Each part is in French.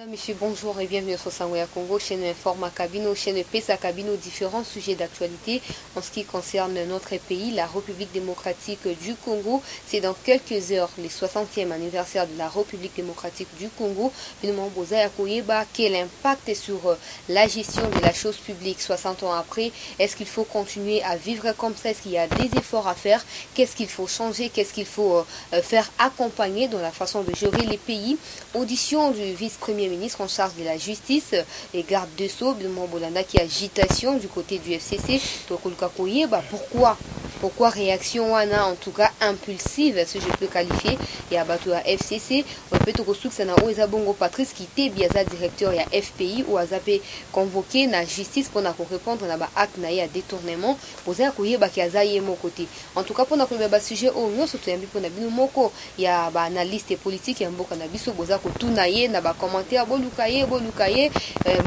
Monsieur, bonjour et bienvenue sur Sangwaya Congo, chaîne Informa Cabino, chaîne PESA Cabino, différents sujets d'actualité en ce qui concerne notre pays, la République démocratique du Congo. C'est dans quelques heures, le 60e anniversaire de la République démocratique du Congo. Quel impact sur la gestion de la chose publique 60 ans après? Est-ce qu'il faut continuer à vivre comme ça? Est-ce qu'il y a des efforts à faire? Qu'est-ce qu'il faut changer? Qu'est-ce qu'il faut faire accompagner dans la façon de gérer les pays? Audition du vice-premier ministre en charge de la justice et garde de Sceaux, Benoît Bolanda, qui agitation du côté du FCC. Pourquoi réaction en tout cas impulsive, si je peux qualifier, et à FCC, on peut te que na Oeza Bongo Patrice qui était bien directeur et à FPI ou à Zapé convoqué na justice pour répondre à acte à détournement, poser à couiller qui a zaïe mon côté. En tout cas, pour notre sujet, au mieux, surtout un peu pour moko, il y a analyste politique, il y a un beau cannabis, boza ko tout naïe, n'a pas commentaire, bolukaye,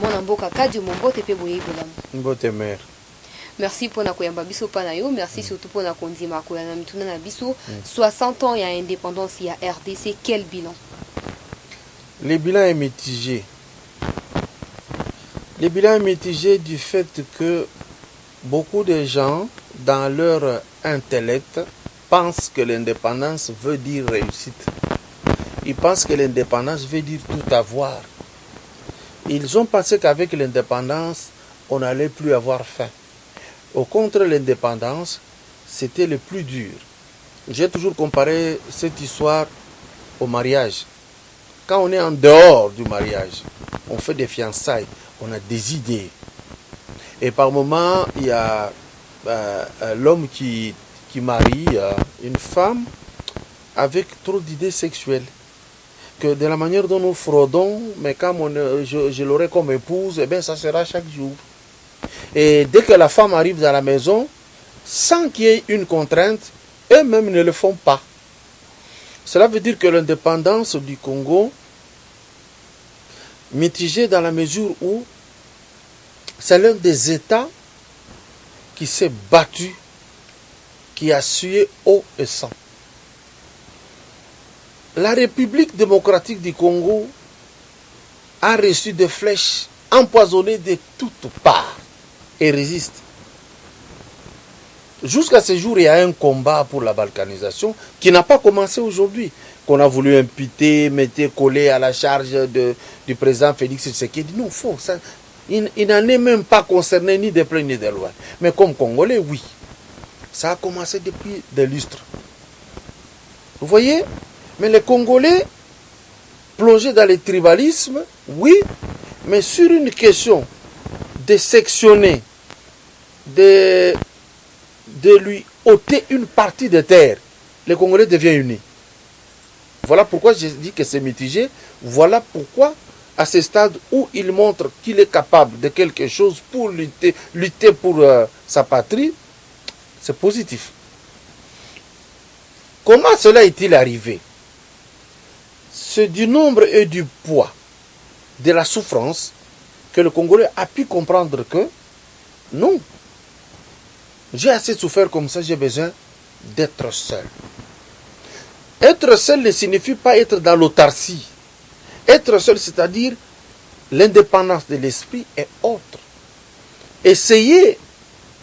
mon amboka kadjo, mon bote pe boye bolam. Bote mère. Merci pour na koyamba biso panayo, merci surtout pour na kondima koyana mituna na biso. 60 ans il y a indépendance, il y a RDC, quel bilan? Le bilan est mitigé. Le bilan est mitigé du fait que beaucoup de gens, dans leur intellect, pensent que l'indépendance veut dire réussite. Ils pensent que l'indépendance veut dire tout avoir. Ils ont pensé qu'avec l'indépendance, on n'allait plus avoir faim. Au contraire, l'indépendance, c'était le plus dur. J'ai toujours comparé cette histoire au mariage. Quand on est en dehors du mariage, on fait des fiançailles, on a des idées. Et par moments, il y a l'homme qui marie une femme avec trop d'idées sexuelles. Que de la manière dont nous fraudons, mais quand je l'aurai comme épouse, eh bien, ça sera chaque jour. Et dès que la femme arrive dans la maison, sans qu'il y ait une contrainte, eux-mêmes ne le font pas. Cela veut dire que l'indépendance du Congo, mitigée dans la mesure où c'est l'un des États qui s'est battu, qui a sué haut et sang. La République démocratique du Congo a reçu des flèches empoisonnées de toutes parts et résiste. Jusqu'à ce jour, il y a un combat pour la balkanisation qui n'a pas commencé aujourd'hui, qu'on a voulu imputer, mettre, coller à la charge du président Félix Tshisekedi. Non, faux. Ça, il n'en est même pas concerné ni de près ni de loin. Mais comme Congolais, oui. Ça a commencé depuis des lustres. Vous voyez? Mais les Congolais, plongés dans le tribalisme, oui, mais sur une question de sectionner, de lui ôter une partie de terre, les Congolais deviennent unis. Voilà pourquoi j'ai dit que c'est mitigé. Voilà pourquoi, à ce stade où il montre qu'il est capable de quelque chose pour lutter pour sa patrie, c'est positif. Comment cela est-il arrivé? C'est du nombre et du poids de la souffrance que le Congolais a pu comprendre que non, j'ai assez souffert comme ça, j'ai besoin d'être seul. Être seul ne signifie pas être dans l'autarcie. Être seul, c'est-à-dire l'indépendance de l'esprit est autre. Essayez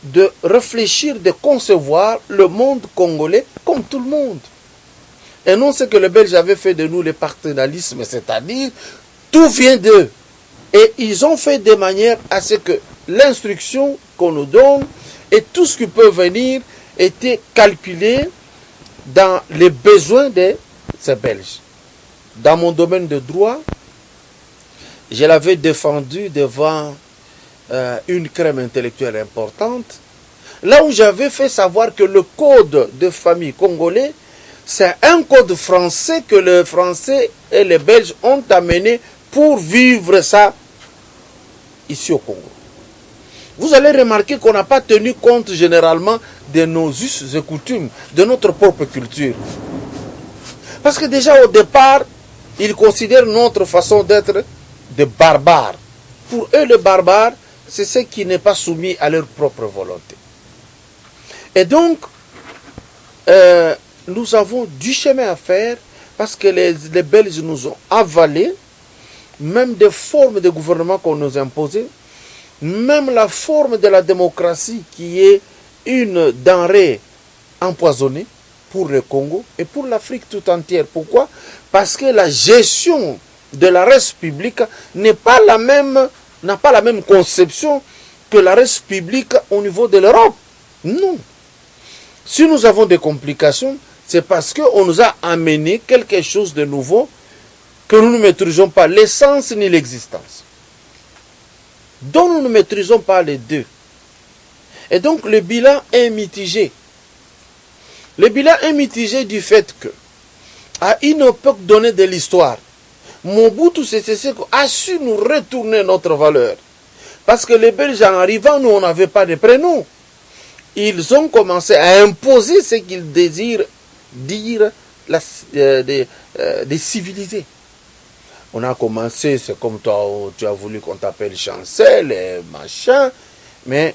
de réfléchir, de concevoir le monde congolais comme tout le monde. Et non ce que les Belges avaient fait de nous, le paternalisme, c'est-à-dire tout vient d'eux. Et ils ont fait de manière à ce que l'instruction qu'on nous donne et tout ce qui peut venir était calculé dans les besoins de ces Belges. Dans mon domaine de droit, je l'avais défendu devant une crème intellectuelle importante, là où j'avais fait savoir que le code de famille congolais, c'est un code français que les Français et les Belges ont amené pour vivre ça ici au Congo. Vous allez remarquer qu'on n'a pas tenu compte généralement de nos us et coutumes, de notre propre culture. Parce que déjà au départ, ils considèrent notre façon d'être des barbares. Pour eux, le barbare, c'est ce qui n'est pas soumis à leur propre volonté. Et donc, nous avons du chemin à faire parce que les Belges nous ont avalés même des formes de gouvernement qu'on nous imposait, même la forme de la démocratie qui est une denrée empoisonnée pour le Congo et pour l'Afrique tout entière. Pourquoi? Parce que la gestion de la res publique n'a pas la même conception que la res publique au niveau de l'Europe. Non. Si nous avons des complications, c'est parce qu'on nous a amené quelque chose de nouveau que nous ne maîtrisons pas l'essence ni l'existence. Donc nous ne maîtrisons pas les deux. Et donc le bilan est mitigé. Le bilan est mitigé du fait que, à une époque donnée de l'histoire, Mobutu Sese Seko a su nous retourner notre valeur. Parce que les Belges, en arrivant, nous, on n'avait pas de prénom. Ils ont commencé à imposer ce qu'ils désirent dire des civilisés. On a commencé, c'est comme toi, tu as voulu qu'on t'appelle Chancel, et machin, mais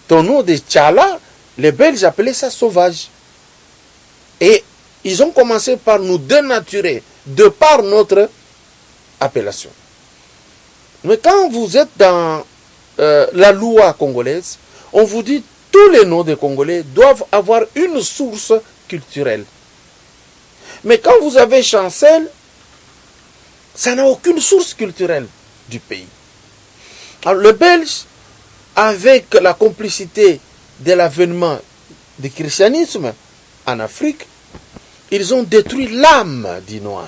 ton nom de Tchala, les Belges appelaient ça sauvage. Et ils ont commencé par nous dénaturer de par notre appellation. Mais quand vous êtes dans la loi congolaise, on vous dit tous les noms des Congolais doivent avoir une source culturelle. Mais quand vous avez Chancel, ça n'a aucune source culturelle du pays. Alors le Belge, avec la complicité de l'avènement du christianisme en Afrique, ils ont détruit l'âme du noir.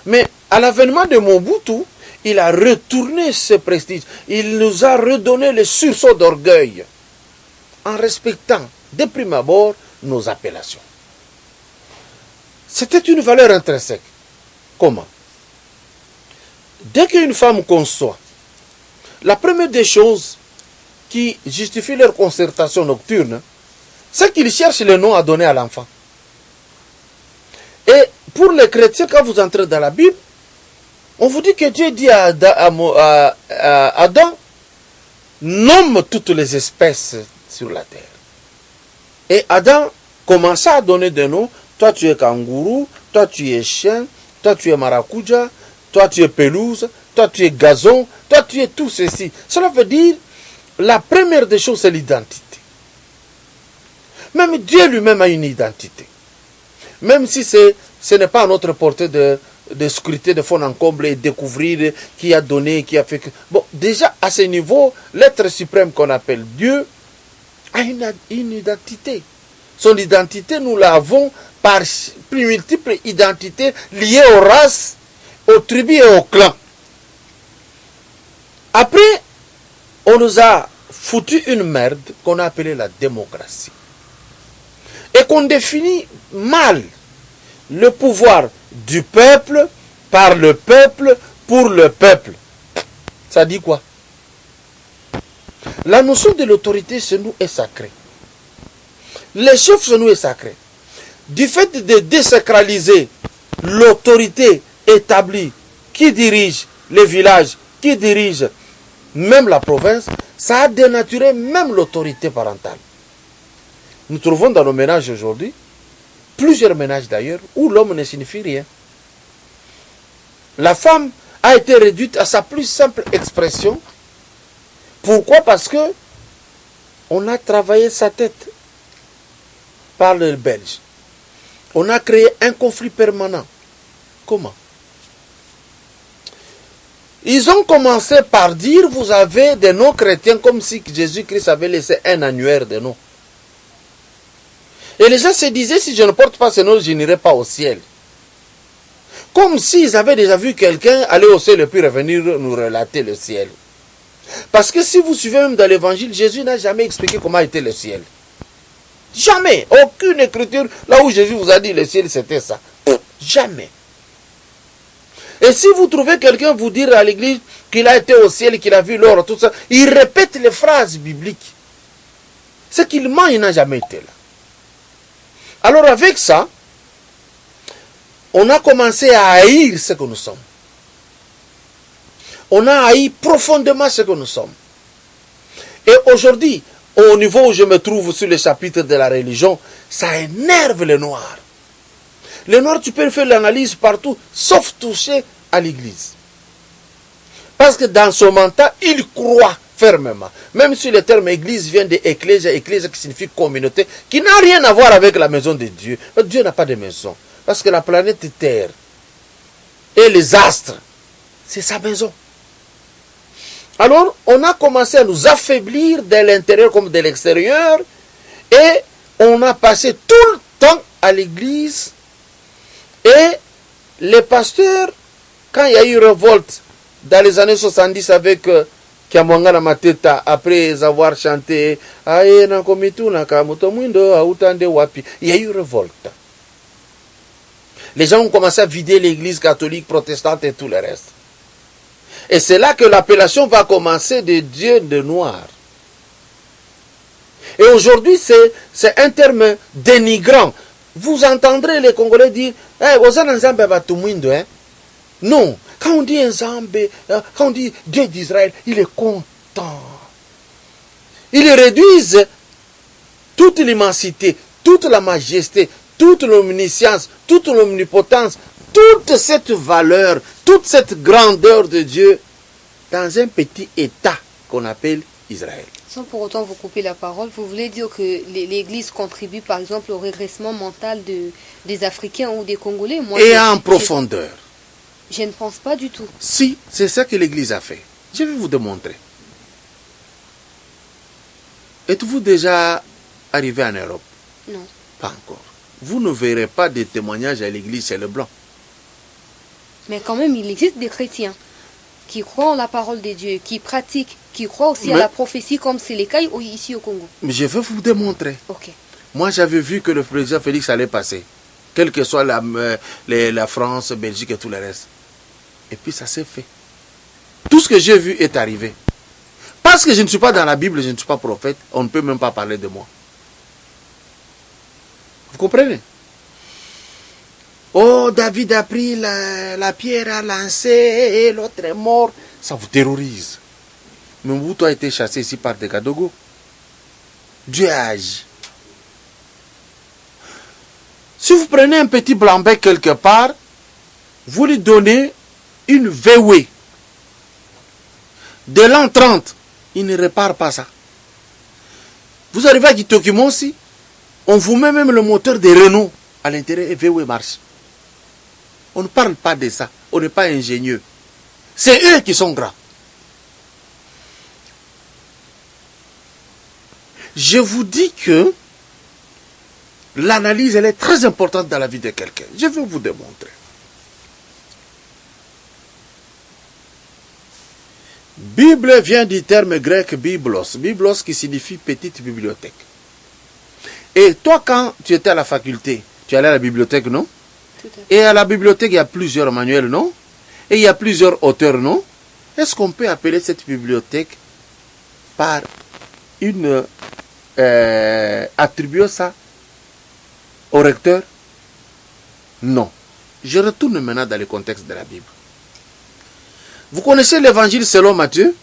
Mais à l'avènement de Mobutu, il a retourné ce prestige. Il nous a redonné le sursaut d'orgueil en respectant de prime abord nos appellations. C'était une valeur intrinsèque. Comment? Dès qu'une femme conçoit, la première des choses qui justifie leur concertation nocturne, c'est qu'ils cherchent le nom à donner à l'enfant. Et pour les chrétiens, quand vous entrez dans la Bible, on vous dit que Dieu dit à Adam, nomme toutes les espèces sur la terre. Et Adam commença à donner des noms. Toi tu es kangourou, toi tu es chien, toi tu es maracuja, toi tu es pelouse, toi tu es gazon, toi tu es tout ceci. Cela veut dire, la première des choses c'est l'identité. Même Dieu lui-même a une identité. Même si ce n'est pas à notre portée de scruter de fond en comble et découvrir qui a donné, qui a fait... Bon, déjà, à ce niveau, l'être suprême qu'on appelle Dieu a une identité. Son identité, nous l'avons par multiples identités liées aux races, aux tribus et aux clans. Après, on nous a foutu une merde qu'on a appelée la démocratie. Et qu'on définit mal le pouvoir du peuple, par le peuple, pour le peuple. Ça dit quoi? La notion de l'autorité chez nous est sacrée. Les chefs chez nous est sacré. Du fait de désacraliser l'autorité établie qui dirige les villages, qui dirige même la province, ça a dénaturé même l'autorité parentale. Nous trouvons dans nos ménages aujourd'hui, plusieurs ménages d'ailleurs, où l'homme ne signifie rien. La femme a été réduite à sa plus simple expression. Pourquoi? Parce que on a travaillé sa tête par le Belge. On a créé un conflit permanent. Comment? Ils ont commencé par dire, vous avez des noms chrétiens comme si Jésus-Christ avait laissé un annuaire de noms. Et les gens se disaient, si je ne porte pas ce nom, je n'irai pas au ciel. Comme s'ils avaient déjà vu quelqu'un aller au ciel et puis revenir nous relater le ciel. Parce que si vous suivez même dans l'évangile, Jésus n'a jamais expliqué comment était le ciel. Jamais. Aucune écriture, là où Jésus vous a dit le ciel c'était ça. Jamais. Et si vous trouvez quelqu'un vous dire à l'église qu'il a été au ciel, qu'il a vu l'or, tout ça, il répète les phrases bibliques. Ce qu'il ment, il n'a jamais été là. Alors avec ça, on a commencé à haïr ce que nous sommes. On a haï profondément ce que nous sommes. Et aujourd'hui, au niveau où je me trouve sur le chapitre de la religion, ça énerve les Noirs. Les Noirs, tu peux faire l'analyse partout, sauf toucher à l'église. Parce que dans son mental, il croit fermement. Même si le terme église vient de ecclésia, ecclésia qui signifie communauté, qui n'a rien à voir avec la maison de Dieu. Dieu n'a pas de maison. Parce que la planète Terre et les astres, c'est sa maison. Alors, on a commencé à nous affaiblir de l'intérieur comme de l'extérieur, et on a passé tout le temps à l'église, et les pasteurs, quand il y a eu révolte dans les années 70 avec Kiamwanga Mateta, après avoir chanté il y a eu révolte. Les gens ont commencé à vider l'église catholique, protestante et tout le reste. Et c'est là que l'appellation va commencer de Dieu de noir. Et aujourd'hui, c'est un terme dénigrant. Vous entendrez les Congolais dire non, quand on dit Nzambe, quand on dit Dieu d'Israël, il est content. Ils réduisent toute l'immensité, toute la majesté, toute l'omniscience, toute l'omnipotence, toute cette valeur, toute cette grandeur de Dieu dans un petit État qu'on appelle Israël. Sans pour autant vous couper la parole, vous voulez dire que l'Église contribue par exemple au régressement mental des Africains ou des Congolais? Et en profondeur. Je ne pense pas du tout. Si, c'est ça que l'Église a fait. Je vais vous démontrer. Êtes-vous déjà arrivé en Europe? Non. Pas encore. Vous ne verrez pas de témoignages à l'Église chez les Blancs. Mais quand même, il existe des chrétiens qui croient en la parole de Dieu, qui pratiquent, qui croient aussi à la prophétie, comme c'est le cas ici au Congo. Mais je vais vous démontrer. Ok. Moi, j'avais vu que le président Félix allait passer, quelle que soit la France, Belgique et tout le reste. Et puis ça s'est fait. Tout ce que j'ai vu est arrivé. Parce que je ne suis pas dans la Bible, je ne suis pas prophète, on ne peut même pas parler de moi. Vous comprenez? Oh, David a pris la pierre à lancer et l'autre est mort. Ça vous terrorise. Mais Mobutu a été chassé ici par des Gadogo. Dieu a agi. Si vous prenez un petit blanc-bec quelque part, vous lui donnez une VW. De l'an 30, il ne répare pas ça. Vous arrivez à Kitokimo aussi, on vous met même le moteur de Renault à l'intérieur et VW marche. On ne parle pas de ça. On n'est pas ingénieux. C'est eux qui sont grands. Je vous dis que l'analyse, elle est très importante dans la vie de quelqu'un. Je vais vous démontrer. Bible vient du terme grec biblos. Biblos qui signifie petite bibliothèque. Et toi, quand tu étais à la faculté, tu allais à la bibliothèque, non? Et à la bibliothèque, il y a plusieurs manuels, non? Et il y a plusieurs auteurs, non? Est-ce qu'on peut appeler cette bibliothèque par une... attribuer ça au recteur? Non. Je retourne maintenant dans le contexte de la Bible. Vous connaissez l'évangile selon Matthieu?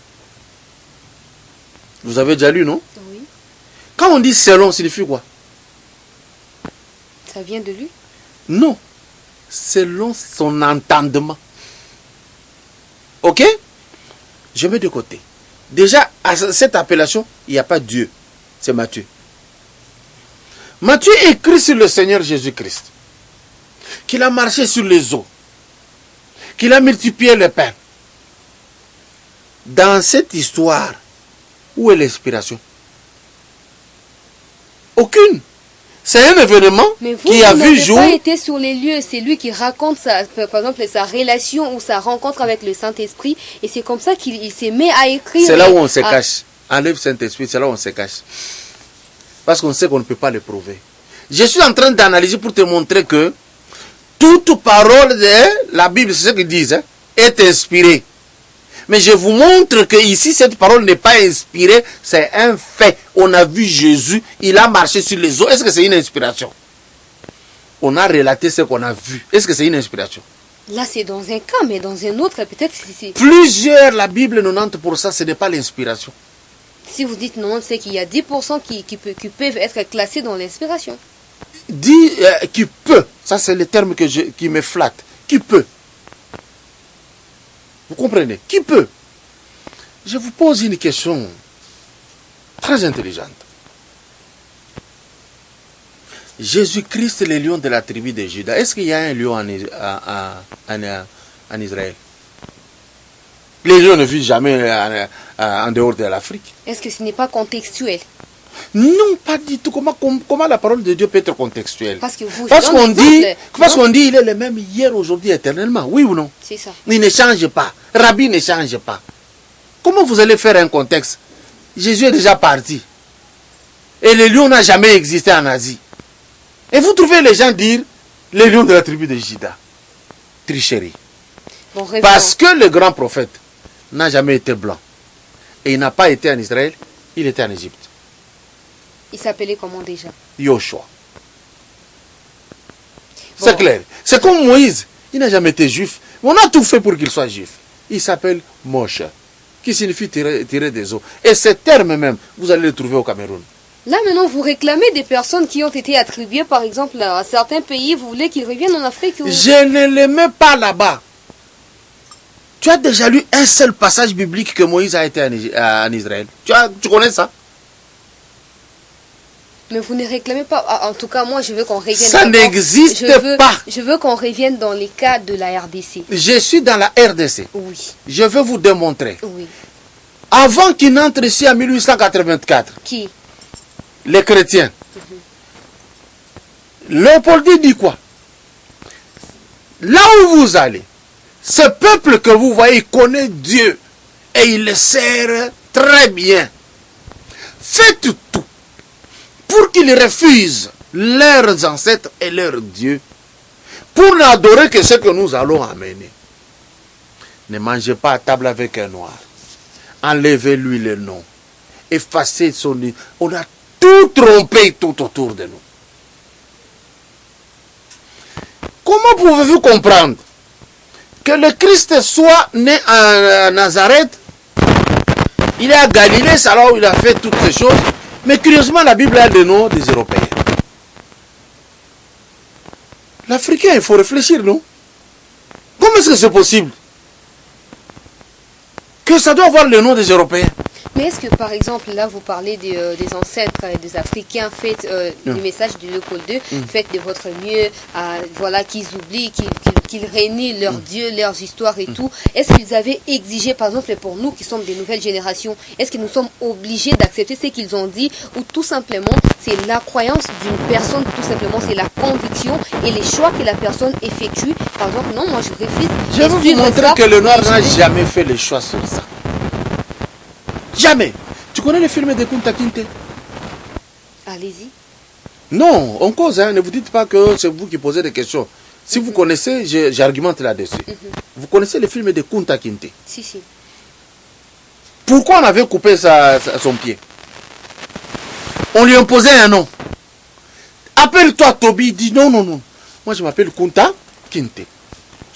Vous avez déjà lu, non? Oui. Quand on dit selon, signifie quoi? Ça vient de lui? Non. Selon son entendement. Ok? Je mets de côté. Déjà, à cette appellation, il n'y a pas Dieu. C'est Matthieu. Matthieu écrit sur le Seigneur Jésus-Christ. Qu'il a marché sur les eaux. Qu'il a multiplié le pain. Dans cette histoire, où est l'inspiration? Aucune. C'est un événement qui a vu jour. Mais vous n'avez pas été sur les lieux. C'est lui qui raconte par exemple, sa relation ou sa rencontre avec le Saint-Esprit. Et c'est comme ça qu'il se met à écrire. C'est là où on se cache. Enlève Saint-Esprit, c'est là où on se cache. Parce qu'on sait qu'on ne peut pas le prouver. Je suis en train d'analyser pour te montrer que toute parole de la Bible, c'est ce qu'ils disent, est inspirée. Mais je vous montre que ici, cette parole n'est pas inspirée, c'est un fait. On a vu Jésus, il a marché sur les eaux. Est-ce que c'est une inspiration? On a relaté ce qu'on a vu. Est-ce que c'est une inspiration? Là, c'est dans un cas, mais dans un autre, peut-être c'est... Plusieurs, la Bible, 90%, ce n'est pas l'inspiration. Si vous dites non, c'est qu'il y a 10% qui peuvent être classés dans l'inspiration. Qui peut, ça c'est le terme qui me flatte. Qui peut. Vous comprenez? Qui peut? Je vous pose une question très intelligente. Jésus-Christ, le lion de la tribu de Juda, est-ce qu'il y a un lion en Israël? Les lions ne vivent jamais en dehors de l'Afrique. Est-ce que ce n'est pas contextuel? Non, pas du tout. Comment la parole de Dieu peut être contextuelle? Parce que vous, parce qu'on dit, il est le même hier, aujourd'hui, éternellement. Oui ou non? C'est ça. Il ne change pas. Rabbi ne change pas. Comment vous allez faire un contexte? Jésus est déjà parti. Et le lion n'a jamais existé en Asie. Et vous trouvez les gens dire les lions de la tribu de Juda. Tricherie. Bon, parce que le grand prophète n'a jamais été blanc. Et il n'a pas été en Israël, il était en Égypte. Il s'appelait comment déjà? Yoshua. Bon. C'est clair. C'est comme Moïse. Il n'a jamais été juif. On a tout fait pour qu'il soit juif. Il s'appelle Moshe, qui signifie tirer des eaux. Et ce terme même, vous allez le trouver au Cameroun. Là maintenant, vous réclamez des personnes qui ont été attribuées, par exemple, à certains pays. Vous voulez qu'ils reviennent en Afrique ou... Je ne les mets pas là-bas. Tu as déjà lu un seul passage biblique que Moïse a été en Israël? Tu connais ça? Mais vous ne réclamez pas. En tout cas, moi, je veux qu'on revienne. Ça n'existe pas. Je veux qu'on revienne dans les cas de la RDC. Je suis dans la RDC. Oui. Je veux vous démontrer. Oui. Avant qu'ils n'entrent ici en 1884. Qui? Les chrétiens. Léopold dit quoi? Là où vous allez, ce peuple que vous voyez, il connaît Dieu. Et il le sert très bien. Faites tout pour qu'ils refusent leurs ancêtres et leurs dieux, pour n'adorer que ce que nous allons amener. Ne mangez pas à table avec un noir. Enlevez-lui le nom. Effacez son nom. On a tout trompé tout autour de nous. Comment pouvez-vous comprendre que le Christ soit né à Nazareth, il est à Galilée, c'est là où il a fait toutes ces choses, mais curieusement la Bible a le nom des Européens. L'Africain, il faut réfléchir, non? Comment est-ce que c'est possible que ça doit avoir le nom des Européens? Mais est-ce que, par exemple, là, vous parlez des ancêtres des Africains, faites du message de Léopold II, faites de votre mieux, voilà, qu'ils oublient, qu'ils réunissent leurs dieux, leurs histoires et tout. Est-ce qu'ils avaient exigé, par exemple, pour nous qui sommes des nouvelles générations, est-ce que nous sommes obligés d'accepter ce qu'ils ont dit, ou tout simplement, c'est la croyance d'une personne, tout simplement, c'est la conviction et les choix que la personne effectue. Par exemple, non, moi je refuse. Je vais vous montrer que le noir n'a jamais fait le choix sur ça. Jamais. Tu connais le film de Kunta Kinte? Allez-y. Non, on cause, hein. Ne vous dites pas que c'est vous qui posez des questions. Si vous connaissez, j'argumente là-dessus. Vous connaissez le film de Kunta Kinte? Si, si. Pourquoi on avait coupé son pied? On lui imposait un nom. Appelle-toi Toby. Il dit non, non, non. Moi je m'appelle Kunta Kinte.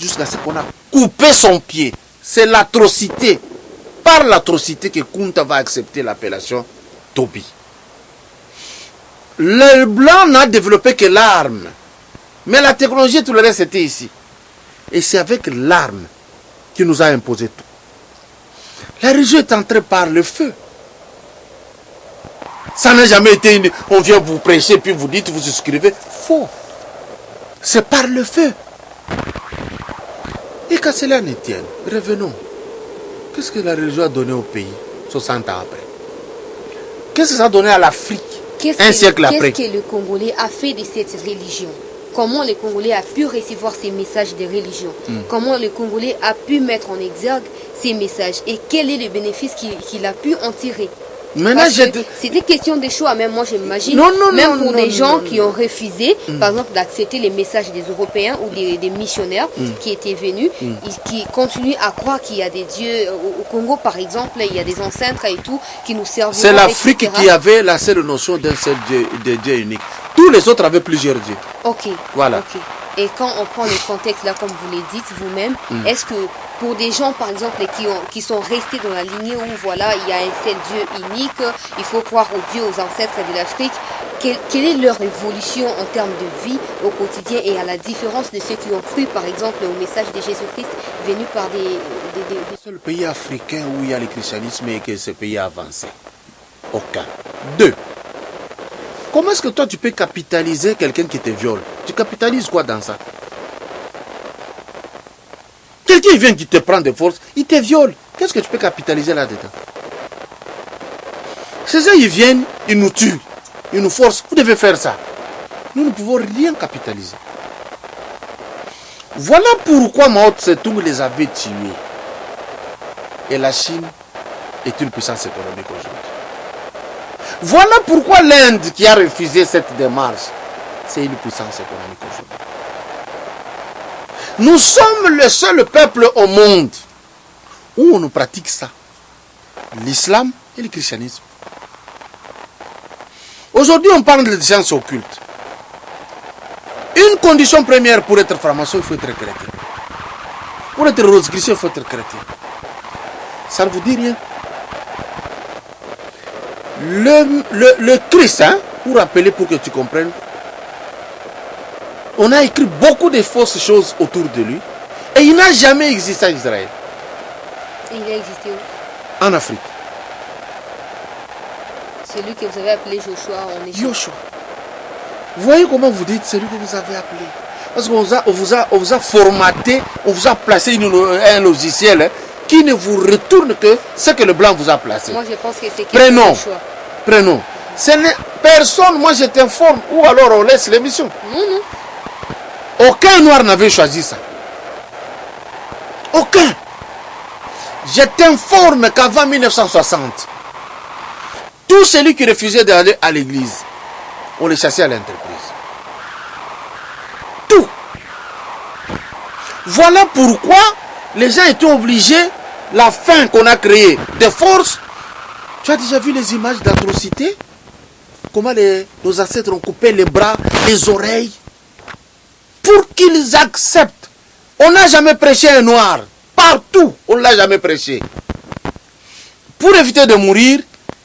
Jusqu'à ce qu'on a coupé son pied. C'est l'atrocité. Par l'atrocité que Kunta va accepter l'appellation Toby. Le blanc n'a développé que l'arme. Mais la technologie, tout le reste, c'était ici. Et c'est avec l'arme qui nous a imposé tout. La religion est entrée par le feu. Ça n'a jamais été on vient vous prêcher, puis vous dites, vous souscrivez. Faux. C'est par le feu. Et qu'à cela ne tienne, revenons. Qu'est-ce que la religion a donné au pays 60 ans après? Qu'est-ce que ça a donné à l'Afrique un siècle après? Qu'est-ce que le Congolais a fait de cette religion? Comment le Congolais a pu recevoir ces messages de religion? Comment le Congolais a pu mettre en exergue ces messages? Et quel est le bénéfice qu'il a pu en tirer? C'est des questions de choix, même moi j'imagine, même pour des gens qui ont refusé, par exemple, d'accepter les messages des Européens ou des missionnaires qui étaient venus, qui continuent à croire qu'il y a des dieux. Au Congo, par exemple, il y a des ancêtres et tout qui nous servent. C'est l'Afrique qui avait la seule notion d'un seul Dieu, de Dieu unique. Tous les autres avaient plusieurs dieux. Ok. Voilà. Okay. Et quand on prend le contexte là, comme vous le dites vous-même, est-ce que pour des gens, par exemple, qui sont restés dans la lignée où voilà, il y a un seul Dieu unique, il faut croire aux dieux, aux ancêtres de l'Afrique, quelle est leur évolution en termes de vie au quotidien et à la différence de ceux qui ont cru, par exemple, au message de Jésus-Christ venu par de... C'est le pays africain où il y a le christianisme et que ce pays a avancé. Aucun. Deux. Comment est-ce que toi tu peux capitaliser quelqu'un qui te viole? Tu capitalises quoi dans ça? Quelqu'un vient qui te prend de force, il te viole. Qu'est-ce que tu peux capitaliser là-dedans? Ces gens, ils viennent, ils nous tuent, ils nous forcent. Vous devez faire ça. Nous ne pouvons rien capitaliser. Voilà pourquoi Mao Tse-tung les avait tués. Et la Chine est une puissance économique aujourd'hui. Voilà pourquoi l'Inde qui a refusé cette démarche, c'est une puissance économique aujourd'hui. Nous sommes le seul peuple au monde où on nous pratique ça. L'islam et le christianisme. Aujourd'hui, on parle de sciences occultes. Une condition première pour être franc-maçon, il faut être chrétien. Pour être rose-chrétien, il faut être chrétien. Ça ne vous dit rien. Le Christ, hein, pour rappeler, pour que tu comprennes, on a écrit beaucoup de fausses choses autour de lui. Et il n'a jamais existé en Israël. Et il a existé où? En Afrique. Celui que vous avez appelé Joshua en Égypte. Joshua. Vous voyez comment vous dites celui que vous avez appelé? Parce qu'on vous a formaté, on vous a placé un logiciel, hein, qui ne vous retourne que ce que le blanc vous a placé. Moi je pense que c'est Prénom. Joshua. Prénom. Ce n'est personne, moi je t'informe, ou alors on laisse l'émission. Non, non. Aucun noir n'avait choisi ça. Aucun. Je t'informe qu'avant 1960, tout celui qui refusait d'aller à l'église, on les chassait à l'entreprise. Tout. Voilà pourquoi les gens étaient obligés, la fin qu'on a créée de force. Tu as déjà vu les images d'atrocités? Comment nos ancêtres ont coupé les bras, les oreilles, pour qu'ils acceptent. On n'a jamais prêché un noir. Partout, on ne l'a jamais prêché. Pour éviter de mourir,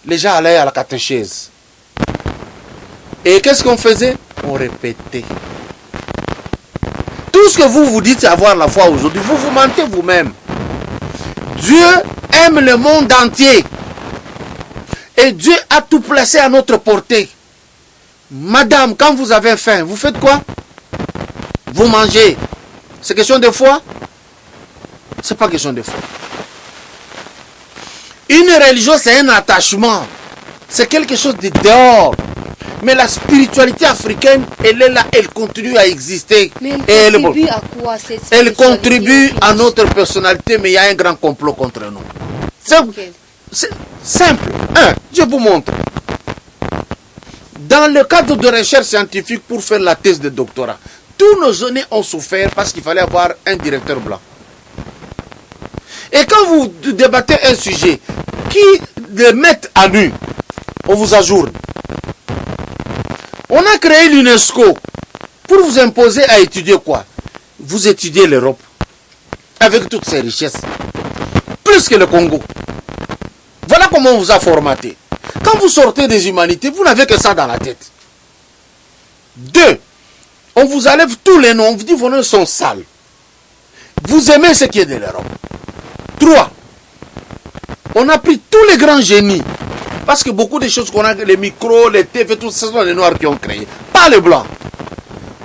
les gens allaient à la catéchèse. Et qu'est-ce qu'on faisait? On répétait. Tout ce que vous vous dites, c'est avoir la foi aujourd'hui. Vous vous mentez vous-même. Dieu aime le monde entier. Et Dieu a tout placé à notre portée. Madame, quand vous avez faim, vous faites quoi? Vous mangez. C'est question de foi? C'est pas question de foi. Une religion, c'est un attachement. C'est quelque chose de dehors. Mais la spiritualité africaine, elle est là, elle continue à exister. Mais elle contribue à quoi cette spiritualité? Elle contribue à notre personnalité, mais il y a un grand complot contre nous. C'est simple. Je vous montre. Dans le cadre de recherche scientifique pour faire la thèse de doctorat, tous nos jeunes ont souffert parce qu'il fallait avoir un directeur blanc. Et quand vous débattez un sujet qui le met à nu, on vous ajourne. On a créé l'UNESCO pour vous imposer à étudier quoi? Vous étudiez l'Europe avec toutes ses richesses, plus que le Congo. Voilà comment on vous a formaté. Quand vous sortez des humanités, vous n'avez que ça dans la tête. 2. On vous enlève tous les noms, on vous dit vos noms sont sales. Vous aimez ce qui est de l'Europe. 3. On a pris tous les grands génies. Parce que beaucoup de choses qu'on a, les micros, les TV, tout ça, ce sont les noirs qui ont créé. Pas les blancs.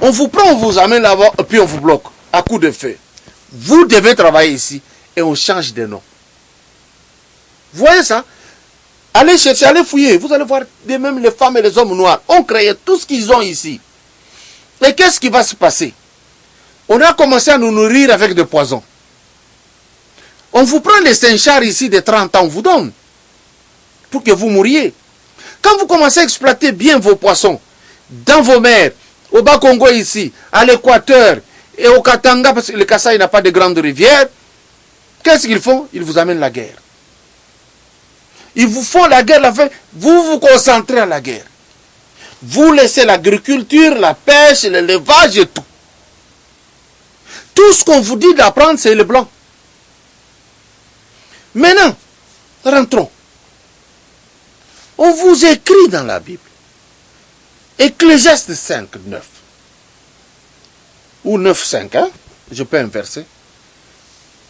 On vous prend, on vous amène là-bas, et puis on vous bloque à coup de feu. Vous devez travailler ici et on change de nom. Vous voyez ça? Allez chercher, allez fouiller. Vous allez voir, même les femmes et les hommes noirs ont créé tout ce qu'ils ont ici. Et qu'est-ce qui va se passer? On a commencé à nous nourrir avec des poisons. On vous prend les Saint-Chars ici de 30 ans, on vous donne. Pour que vous mouriez. Quand vous commencez à exploiter bien vos poissons, dans vos mers, au Bas-Congo ici, à l'Équateur, et au Katanga, parce que le Kasaï n'a pas de grande rivière, qu'est-ce qu'ils font? Ils vous amènent la guerre. Ils vous font la guerre, la fin, vous vous concentrez à la guerre. Vous laissez l'agriculture, la pêche, l'élevage et tout. Tout ce qu'on vous dit d'apprendre, c'est le blanc. Maintenant, rentrons. On vous écrit dans la Bible. Ecclésiaste 5, 9. Ou 9, 5, hein? Je peux inverser.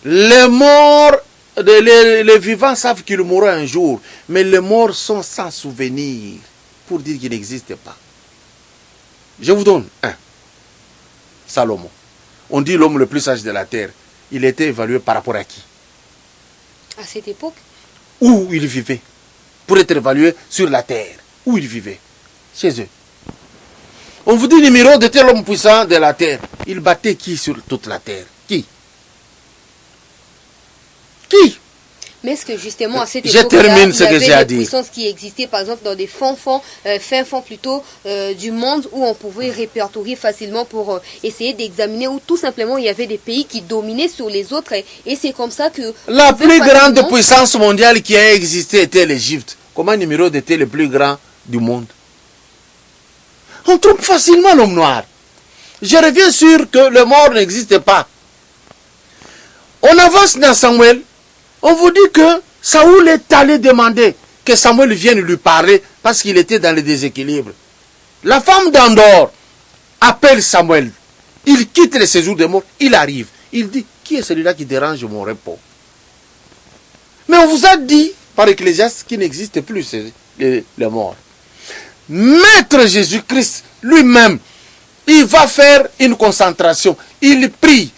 Les morts, les vivants savent qu'ils mourront un jour, mais les morts sont sans souvenir pour dire qu'ils n'existent pas. Je vous donne un. Salomon. On dit l'homme le plus sage de la terre. Il était évalué par rapport à qui? À cette époque? Où il vivait. Pour être évalué sur la terre. Où il vivait. Chez eux. On vous dit numéro de tel homme puissant de la terre. Il battait qui sur toute la terre? Qui? Qui? Mais est-ce que justement à cette Je époque termine ce que j'ai à dire. Des puissances qui existaient par exemple dans des fins fonds plutôt du monde où on pouvait répertorier facilement pour essayer d'examiner, ou tout simplement il y avait des pays qui dominaient sur les autres et c'est comme ça que... La plus grande puissance mondiale qui a existé était l'Égypte. Comment Nimrod était le plus grand du monde? On trompe facilement l'homme noir. Je reviens sur que le mort n'existe pas. On avance dans Samuel. On vous dit que Saoul est allé demander que Samuel vienne lui parler parce qu'il était dans le déséquilibre. La femme d'Andor appelle Samuel. Il quitte le séjour des morts. Il arrive. Il dit, qui est celui-là qui dérange mon repos? Mais on vous a dit, par Ecclésiaste, qu'il n'existe plus les morts. Maître Jésus-Christ lui-même, il va faire une concentration. Il prie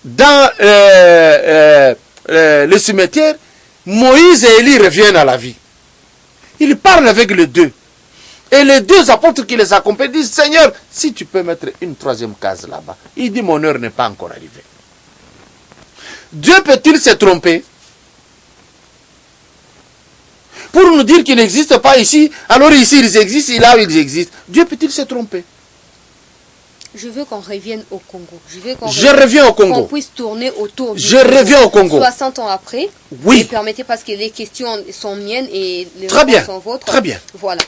dans le cimetière. Moïse et Élie reviennent à la vie. Il parle avec les deux. Et les deux apôtres qui les accompagnent disent, Seigneur, si tu peux mettre une troisième case là-bas. Il dit, mon heure n'est pas encore arrivée. Dieu peut-il se tromper pour nous dire qu'ils n'existent pas ici, alors ici ils existent, et là ils existent? Dieu peut-il se tromper? Je veux qu'on revienne au Congo. Je reviens au Congo. Qu'on puisse tourner autour du Je reviens au Congo. 60 ans après. Oui. Et permettez, parce que les questions sont miennes et les Très bien. réponses sont vôtres. Très bien. Voilà.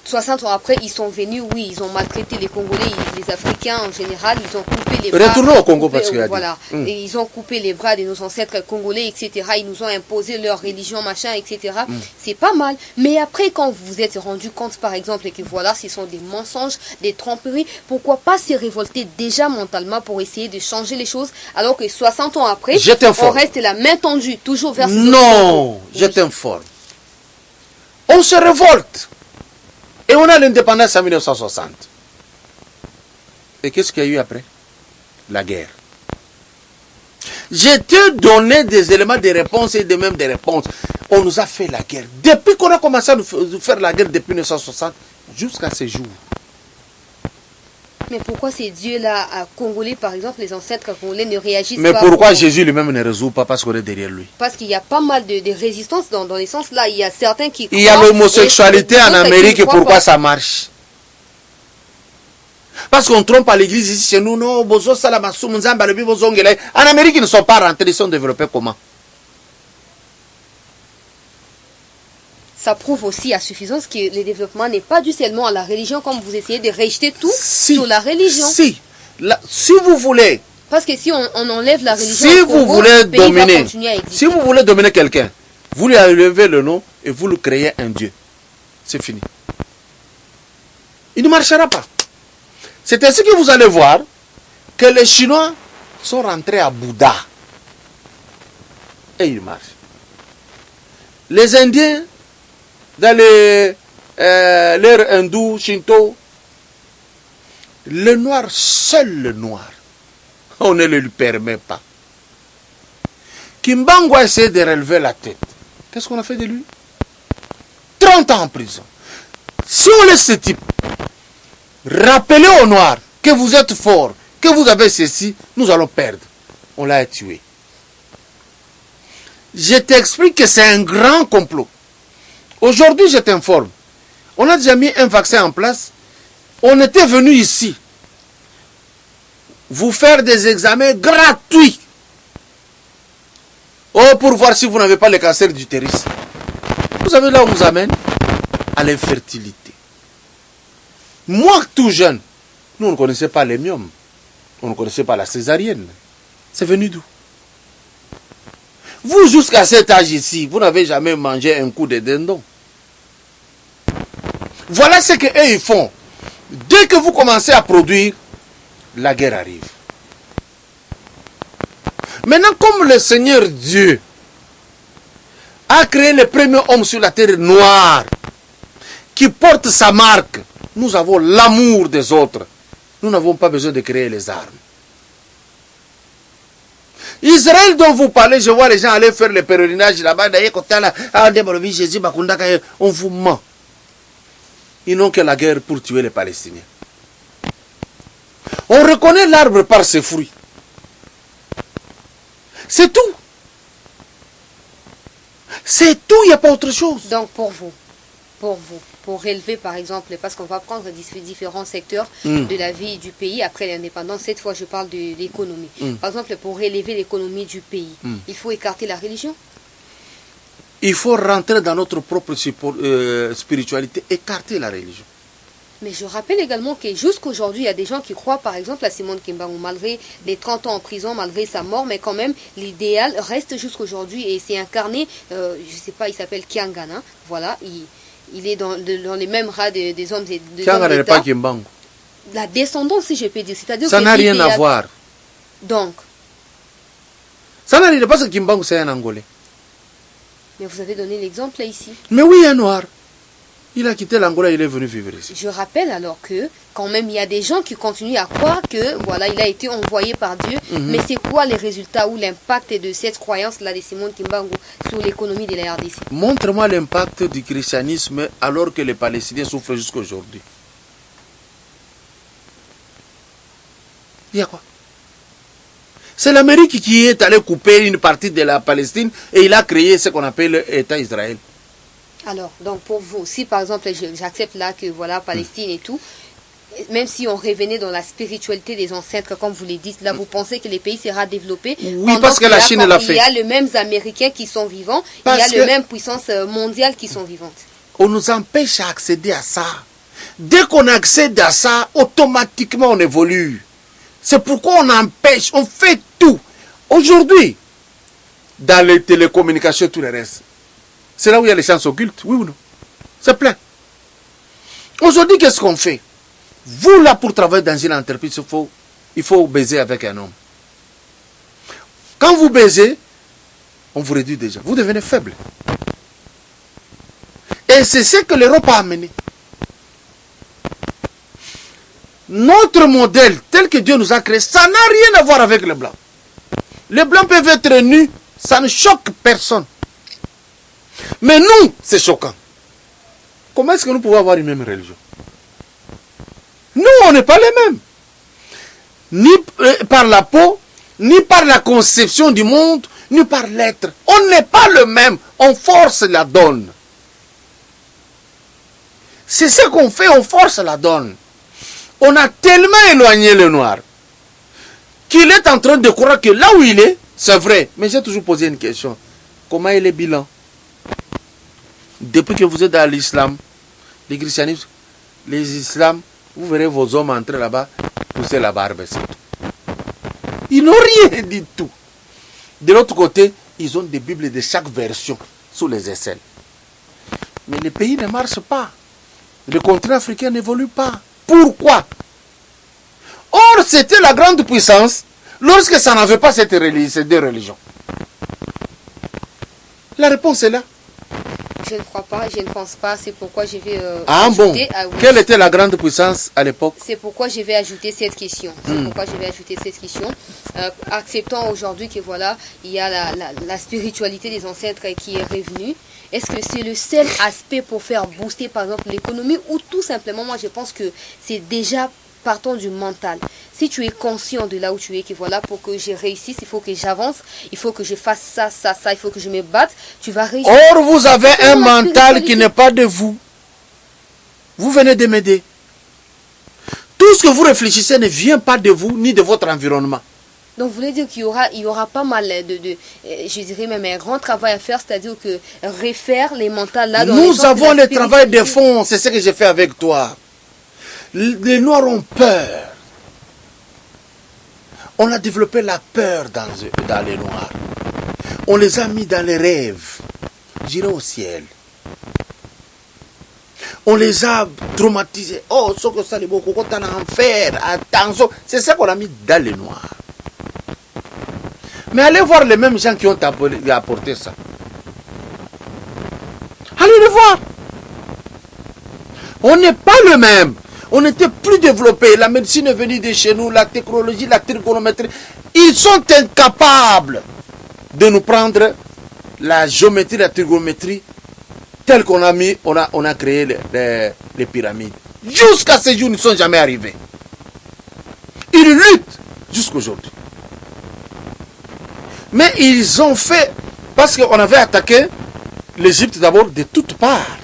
60 ans après, ils sont venus, oui, ils ont maltraité les Congolais, les Africains en général, ils ont coupé les bras. Retournons au Congo parce que voilà. Et ils ont coupé les bras de nos ancêtres congolais, etc. Ils nous ont imposé leur religion, machin, etc. C'est pas mal. Mais après, quand vous vous êtes rendu compte, par exemple, que voilà, ce sont des mensonges, des tromperies, pourquoi pas se révolter déjà mentalement pour essayer de changer les choses, alors que 60 ans après, on reste la main tendue, toujours vers... Non, je t'informe. On se révolte. Et on a l'indépendance en 1960. Et qu'est-ce qu'il y a eu après? La guerre. Je te donnais des éléments de réponse et même des réponses. On nous a fait la guerre. Depuis qu'on a commencé à nous faire la guerre depuis 1960 jusqu'à ce jour. Mais pourquoi ces dieux-là, congolais par exemple, les ancêtres congolais ne réagissent pas? Mais pourquoi Jésus lui-même ne résout pas? Parce qu'on est derrière lui. Parce qu'il y a pas mal de résistance dans les sens là. Il y a certains qui... Il y a l'homosexualité en Amérique et pourquoi ça marche? Parce qu'on trompe à l'église ici chez nous. Non, en Amérique, ils ne sont pas rentrés, ils sont développés comment? Ça prouve aussi à suffisance que le développement n'est pas dû seulement à la religion, comme vous essayez de rejeter tout sur la religion. Si vous voulez... Parce que si on enlève la religion, si vous voulez dominer, si vous voulez dominer quelqu'un, vous lui enlevez le nom et vous lui créez un dieu. C'est fini. Il ne marchera pas. C'est ainsi que vous allez voir que les Chinois sont rentrés à Bouddha. Et ils marchent. Les Indiens, dans l'ère hindou, shinto, le noir, seul le noir, on ne le lui permet pas. Kimbangu a essayé de relever la tête. Qu'est-ce qu'on a fait de lui? 30 ans en prison. Si on laisse ce type, rappelez aux noirs que vous êtes forts, que vous avez ceci, nous allons perdre. On l'a tué. Je t'explique que c'est un grand complot. Aujourd'hui, je t'informe. On a déjà mis un vaccin en place. On était venu ici vous faire des examens gratuits. Oh, pour voir si vous n'avez pas le cancer d'utérus. Vous savez là où on vous amène? À l'infertilité. Moi, tout jeune, nous on ne connaissait pas les myomes. On ne connaissait pas la césarienne. C'est venu d'où? Vous, jusqu'à cet âge ici, vous n'avez jamais mangé un coup de dindon. Voilà ce qu'eux ils font. Dès que vous commencez à produire, la guerre arrive. Maintenant, comme le Seigneur Dieu a créé le premier homme sur la terre noire, qui porte sa marque, nous avons l'amour des autres. Nous n'avons pas besoin de créer les armes. Israël dont vous parlez, je vois les gens aller faire le pèlerinage là-bas, on vous ment. Ils n'ont que la guerre pour tuer les Palestiniens. On reconnaît l'arbre par ses fruits. C'est tout. C'est tout, il n'y a pas autre chose. Donc pour vous, pour relever par exemple, parce qu'on va prendre différents secteurs de la vie du pays après l'indépendance, cette fois je parle de l'économie. Par exemple, pour relever l'économie du pays, il faut écarter la religion. Il faut rentrer dans notre propre spiritualité, écarter la religion. Mais je rappelle également que jusqu'aujourd'hui, il y a des gens qui croient par exemple à Simone Kimbangu, malgré les 30 ans en prison, malgré sa mort, mais quand même, l'idéal reste jusqu'aujourd'hui et c'est incarné, je ne sais pas, il s'appelle Kiangana, voilà, il est dans les mêmes rats des hommes de Kiangana n'est pas Kimbangu. La descendance, si je peux dire, c'est-à-dire ça n'a rien à voir. Donc ça n'a rien à voir parce que Kimbangu c'est un Angolais. Mais vous avez donné l'exemple là ici. Mais oui, un noir. Il a quitté l'Angola, il est venu vivre ici. Je rappelle alors que, quand même, il y a des gens qui continuent à croire que, voilà, il a été envoyé par Dieu. Mais c'est quoi les résultats ou l'impact de cette croyance-là de Simone Kimbangu sur l'économie de la RDC? Montre-moi l'impact du christianisme alors que les Palestiniens souffrent jusqu'à aujourd'hui. Il y a quoi? C'est l'Amérique qui est allée couper une partie de la Palestine et il a créé ce qu'on appelle l'État Israël. Alors, donc pour vous, si par exemple j'accepte là que voilà, Palestine et tout, même si on revenait dans la spiritualité des ancêtres, comme vous l'avez dit, là vous pensez que les pays sera développé? Oui, parce que la Chine l'a fait. Il y a les mêmes Américains qui sont vivants, il y a les mêmes puissances mondiales qui sont vivantes. On nous empêche d'accéder à ça. Dès qu'on accède à ça, automatiquement on évolue. C'est pourquoi on empêche, on fait tout. Aujourd'hui, dans les télécommunications et tout le reste, c'est là où il y a les sciences occultes, oui ou non? C'est plein. Aujourd'hui, qu'est-ce qu'on fait? Vous, là, pour travailler dans une entreprise, il faut baiser avec un homme. Quand vous baisez, on vous réduit déjà. Vous devenez faible. Et c'est ce que l'Europe a amené. Notre modèle, tel que Dieu nous a créé, ça n'a rien à voir avec les Blancs. Les Blancs peuvent être nus, ça ne choque personne. Mais nous, c'est choquant. Comment est-ce que nous pouvons avoir une même religion? Nous, on n'est pas les mêmes. Ni par la peau, ni par la conception du monde, ni par l'être. On n'est pas le même. On force la donne. C'est ce qu'on fait, on force la donne. On a tellement éloigné le noir qu'il est en train de croire que là où il est, c'est vrai. Mais j'ai toujours posé une question. Comment est le bilan? Depuis que vous êtes dans l'islam, les christianismes, les islams, vous verrez vos hommes entrer là-bas, pousser la barbe, c'est tout. Ils n'ont rien dit tout. De l'autre côté, ils ont des bibles de chaque version sous les aisselles. Mais les pays ne marchent pas. Le continent africain n'évolue pas. Pourquoi? Or, c'était la grande puissance lorsque ça n'avait pas ces deux religions. La réponse est là. Je ne crois pas, je ne pense pas. C'est pourquoi je vais ajouter... oui. Quelle était la grande puissance à l'époque? C'est pourquoi je vais ajouter cette question. Acceptons aujourd'hui que voilà, il y a la spiritualité des ancêtres qui est revenue. Est-ce que c'est le seul aspect pour faire booster par exemple l'économie ou tout simplement, moi je pense que c'est déjà partant du mental. Si tu es conscient de là où tu es, que voilà, pour que je réussisse, il faut que j'avance, il faut que je fasse ça, il faut que je me batte, tu vas réussir. Or, vous avez un mental qui n'est pas de vous. Vous venez de m'aider. Tout ce que vous réfléchissez ne vient pas de vous, ni de votre environnement. Donc, vous voulez dire qu'il y aura pas mal je dirais même un grand travail à faire, c'est-à-dire que refaire les mentales là. Nous avons le travail de fond, c'est ce que j'ai fait avec toi. Les Noirs ont peur. On a développé la peur dans les Noirs. On les a mis dans les rêves. J'irai au ciel. On les a traumatisés. Oh, ce que ça, les beaux en enfer. Attention. C'est ça qu'on a mis dans les Noirs. Mais allez voir les mêmes gens qui ont apporté ça. Allez les voir. On n'est pas le même. On n'était plus développé. La médecine est venue de chez nous, la technologie, la trigonométrie. Ils sont incapables de nous prendre la géométrie, la trigonométrie, telle qu'on a mis, on a créé les pyramides. Jusqu'à ce jour, ils ne sont jamais arrivés. Ils luttent jusqu'aujourd'hui. Mais ils ont fait, parce qu'on avait attaqué l'Égypte d'abord de toutes parts.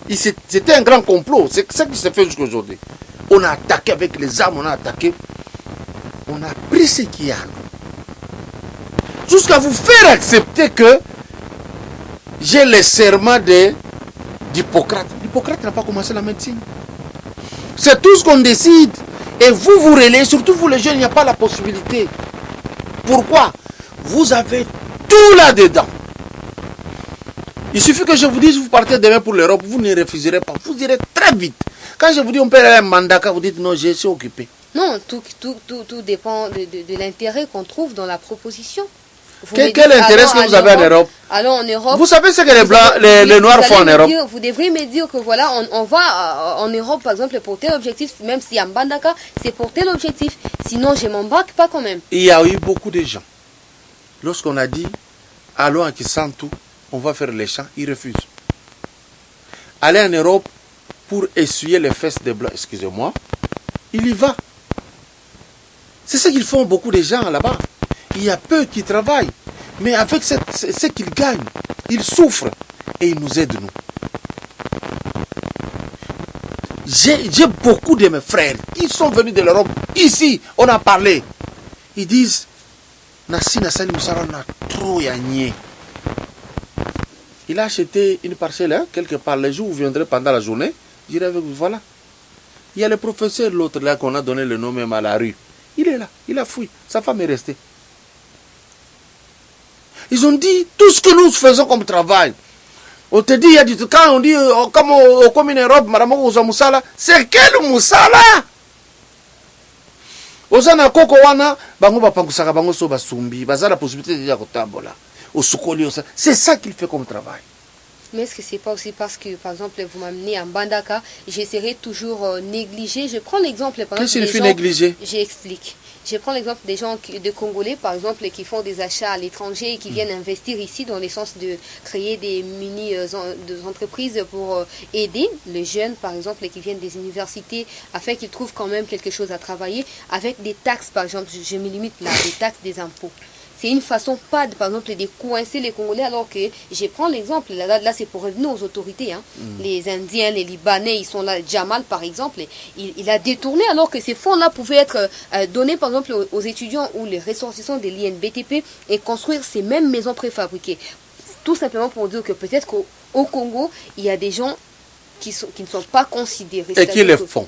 C'était un grand complot. C'est ça qui s'est fait jusqu'aujourd'hui. On a attaqué avec les armes, on a attaqué. On a pris ce qu'il y a. Jusqu'à vous faire accepter que j'ai le serment d'Hippocrate. Hippocrate n'a pas commencé la médecine. C'est tout ce qu'on décide. Et vous vous relayez, surtout vous les jeunes, il n'y a pas la possibilité. Pourquoi? Vous avez tout là-dedans. Il suffit que je vous dise, vous partez demain pour l'Europe, vous ne refuserez pas. Vous irez très vite. Quand je vous dis on peut aller à Mandaka, vous dites non, je suis occupé. Non, tout dépend de l'intérêt qu'on trouve dans la proposition. Quel intérêt est-ce que vous avez en Europe? Allons en Europe. Vous savez ce que les blancs, les noirs font en Europe? Vous devriez me dire que voilà, on va en Europe par exemple pour tel objectif, même si à Mbandaka, c'est pour tel objectif. Sinon, je m'embarque pas quand même. Il y a eu beaucoup de gens. Lorsqu'on a dit, allons à Kisantu, on va faire les champs, ils refusent. Aller en Europe pour essuyer les fesses des blancs, excusez-moi, il y va. C'est ce qu'ils font beaucoup de gens là-bas. Il y a peu qui travaillent, mais avec ce qu'ils gagnent, ils souffrent et ils nous aident, nous. J'ai beaucoup de mes frères qui sont venus de l'Europe. Ici, on a parlé. Ils disent, Nassi Nassali Moussara n'a trop gagné. Il a acheté une parcelle, hein, quelque part. Les jours où vous viendrez pendant la journée, je dirai avec vous, voilà. Il y a le professeur, l'autre là, qu'on a donné le nom même à la rue. Il est là, il a fui. Sa femme est restée. Ils ont dit, tout ce que nous faisons comme travail, on te dit, il y a du tout. Quand on dit, comme une Europe, madame Oza Moussala, c'est quel Moussala? Ozana Koko Wana, Bango Bapangusaka, Bango Soba Sumbi, Baza la possibilité de dire au Tambola, au Sokoli, c'est ça qu'il fait comme travail. Mais est-ce que c'est pas aussi parce que, par exemple, vous m'amenez en Mbandaka, j'essaierai toujours négligé. Je prends l'exemple, par exemple, qu'est-ce qu'il fait négliger? J'explique. Je prends l'exemple des gens de Congolais, par exemple, qui font des achats à l'étranger et qui viennent investir ici dans le sens de créer des mini-entreprises pour aider les jeunes, par exemple, qui viennent des universités, afin qu'ils trouvent quand même quelque chose à travailler avec des taxes, par exemple, je me limite là, des taxes, des impôts. C'est une façon pas, par exemple, de coincer les Congolais, alors que, je prends l'exemple, là c'est pour revenir aux autorités, hein. Les Indiens, les Libanais, ils sont là, Jamal par exemple, il a détourné, alors que ces fonds-là pouvaient être donnés par exemple aux étudiants ou les ressortissants de l'INBTP et construire ces mêmes maisons préfabriquées. Tout simplement pour dire que peut-être qu'au Congo, il y a des gens qui ne sont pas considérés. Et qui les font?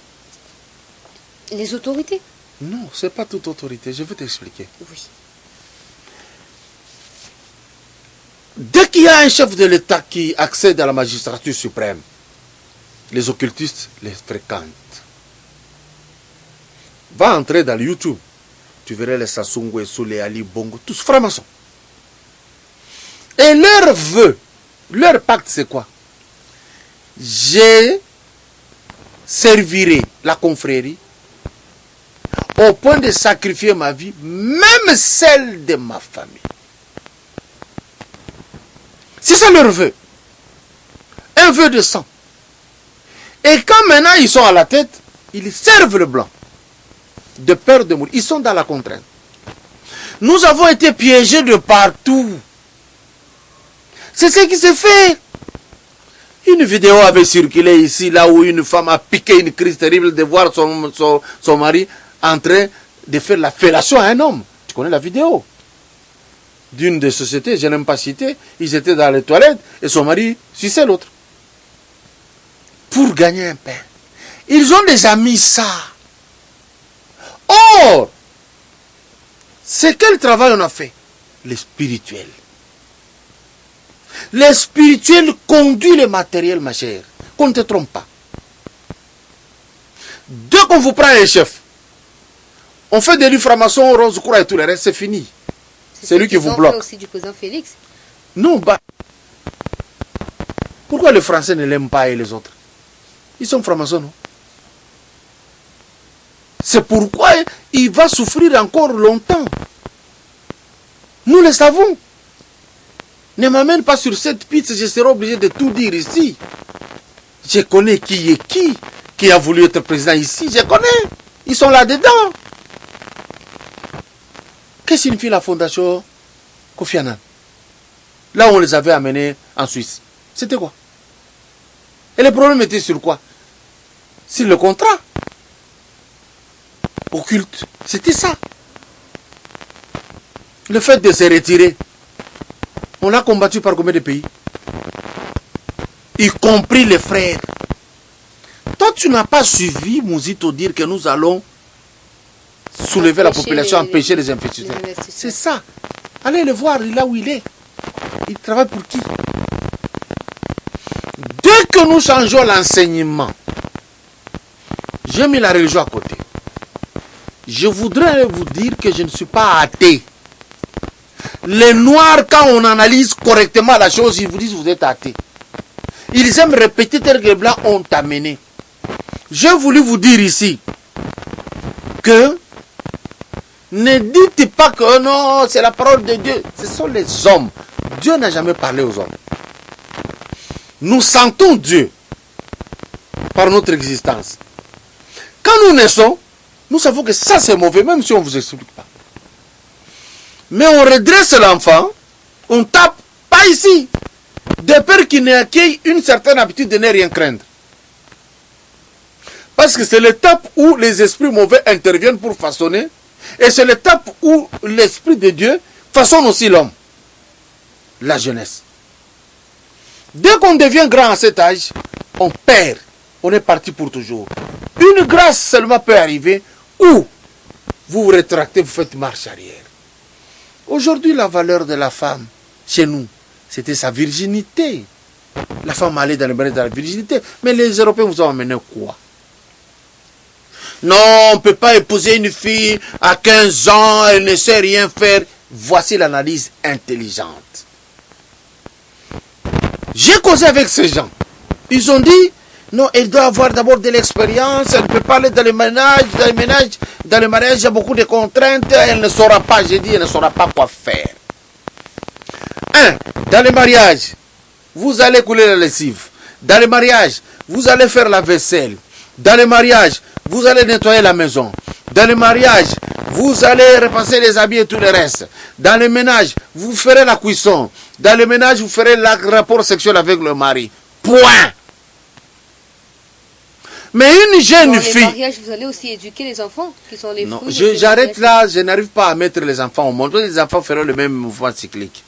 Les autorités. Non, ce n'est pas toute autorité, je vais t'expliquer. Oui. Dès qu'il y a un chef de l'État qui accède à la magistrature suprême, les occultistes les fréquentent. Va entrer dans YouTube, tu verras les Sassou Nguesso, les Ali Bongo, tous francs-maçons. Et leur vœu, leur pacte, c'est quoi? Je servirai la confrérie au point de sacrifier ma vie, même celle de ma famille. C'est ça leur vœu. Un vœu de sang. Et quand maintenant ils sont à la tête, ils servent le blanc. De peur de mourir. Ils sont dans la contrainte. Nous avons été piégés de partout. C'est ce qui s'est fait. Une vidéo avait circulé ici, là où une femme a piqué une crise terrible de voir son mari en train de faire la fellation à un homme. Tu connais la vidéo? D'une des sociétés, je n'aime pas citer, ils étaient dans les toilettes et son mari suçait l'autre. Pour gagner un pain. Ils ont déjà mis ça. Or, c'est quel travail on a fait? Le spirituel. Le spirituel conduit le matériel, ma chère. Qu'on ne te trompe pas. Dès qu'on vous prend un chef, on fait des livres francs-maçons, rose croix et tout le reste, c'est fini. C'est lui qui vous bloque. Aussi du président Félix. Non, bah. Pourquoi les Français ne l'aiment pas et les autres? Ils sont francs-maçons, non? C'est pourquoi il va souffrir encore longtemps. Nous le savons. Ne m'amène pas sur cette piste, je serai obligé de tout dire ici. Je connais qui est qui a voulu être président ici, je connais. Ils sont là-dedans. Qu'est-ce que signifie la fondation Kofi Annan? Là où on les avait amenés en Suisse. C'était quoi? Et le problème était sur quoi? Sur le contrat occulte. C'était ça. Le fait de se retirer. On l'a combattu par combien de pays? Y compris les frères. Toi, tu n'as pas suivi Mouzito dire que nous allons soulever la population, empêcher les investisseurs. C'est ça. Allez le voir, là où il est. Il travaille pour qui? Dès que nous changeons l'enseignement, j'ai mis la religion à côté. Je voudrais vous dire que je ne suis pas athée. Les Noirs, quand on analyse correctement la chose, ils vous disent vous êtes athée. Ils aiment répéter tel que les Blancs ont amené. J'ai voulu vous dire ici que ne dites pas que non, c'est la parole de Dieu. Ce sont les hommes. Dieu n'a jamais parlé aux hommes. Nous sentons Dieu par notre existence. Quand nous naissons, nous savons que ça c'est mauvais, même si on ne vous explique pas. Mais on redresse l'enfant, on tape, pas ici, de peur qu'il n'accueille une certaine habitude de ne rien craindre. Parce que c'est l'étape où les esprits mauvais interviennent pour façonner, et c'est l'étape où l'Esprit de Dieu façonne aussi l'homme, la jeunesse. Dès qu'on devient grand à cet âge, on perd, on est parti pour toujours. Une grâce seulement peut arriver où vous vous rétractez, vous faites marche arrière. Aujourd'hui, la valeur de la femme, chez nous, c'était sa virginité. La femme allait dans le mariage de la virginité. Mais les Européens vous ont amené quoi? Non, on ne peut pas épouser une fille à 15 ans, elle ne sait rien faire. Voici l'analyse intelligente. J'ai causé avec ces gens. Ils ont dit, non, elle doit avoir d'abord de l'expérience, elle ne peut pas aller dans le ménage, dans le mariage, il y a beaucoup de contraintes, elle ne saura pas, j'ai dit, elle ne saura pas quoi faire. Dans le mariage, vous allez couler la lessive. Dans le mariage, vous allez faire la vaisselle. Dans le mariage, vous allez nettoyer la maison. Dans le mariage, vous allez repasser les habits et tout le reste. Dans le ménage, vous ferez la cuisson. Dans le ménage, vous ferez le rapport sexuel avec le mari. Point. Mais une jeune fille... Dans les mariages, vous allez aussi éduquer les enfants qui sont les non, fruits. j'arrête là, je n'arrive pas à mettre les enfants au monde. Les enfants feront le même mouvement cyclique.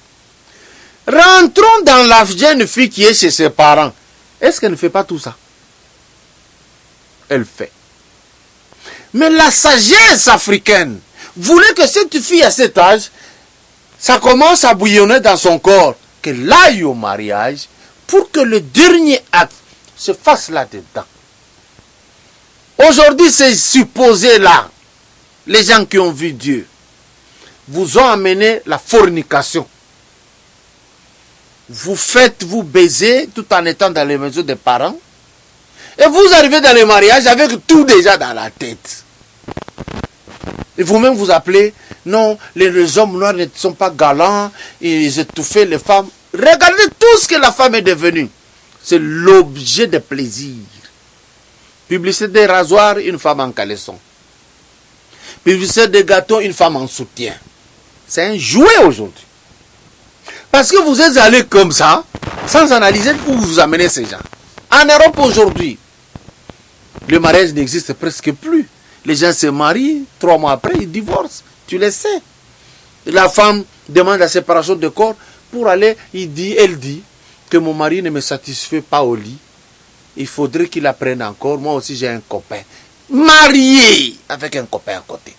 Rentrons dans la jeune fille qui est chez ses parents. Est-ce qu'elle ne fait pas tout ça? Elle fait. Mais la sagesse africaine voulait que cette fille à cet âge, ça commence à bouillonner dans son corps, qu'elle aille au mariage pour que le dernier acte se fasse là-dedans. Aujourd'hui, ces supposés-là, les gens qui ont vu Dieu, vous ont amené la fornication. Vous baisez tout en étant dans les maisons des parents. Et vous arrivez dans les mariages avec tout déjà dans la tête. Et vous-même vous appelez, non, les hommes noirs ne sont pas galants, ils étouffent les femmes. Regardez tout ce que la femme est devenue. C'est l'objet de plaisir. Publicité des rasoirs, une femme en caleçon. Publicité des gâteaux, une femme en soutien. C'est un jouet aujourd'hui. Parce que vous êtes allé comme ça, sans analyser où vous amenez ces gens. En Europe aujourd'hui, le mariage n'existe presque plus. Les gens se marient, 3 mois après, ils divorcent. Tu le sais. La femme demande la séparation de corps pour aller, elle dit que mon mari ne me satisfait pas au lit. Il faudrait qu'il apprenne encore. Moi aussi, j'ai un copain. Marié avec un copain à côté.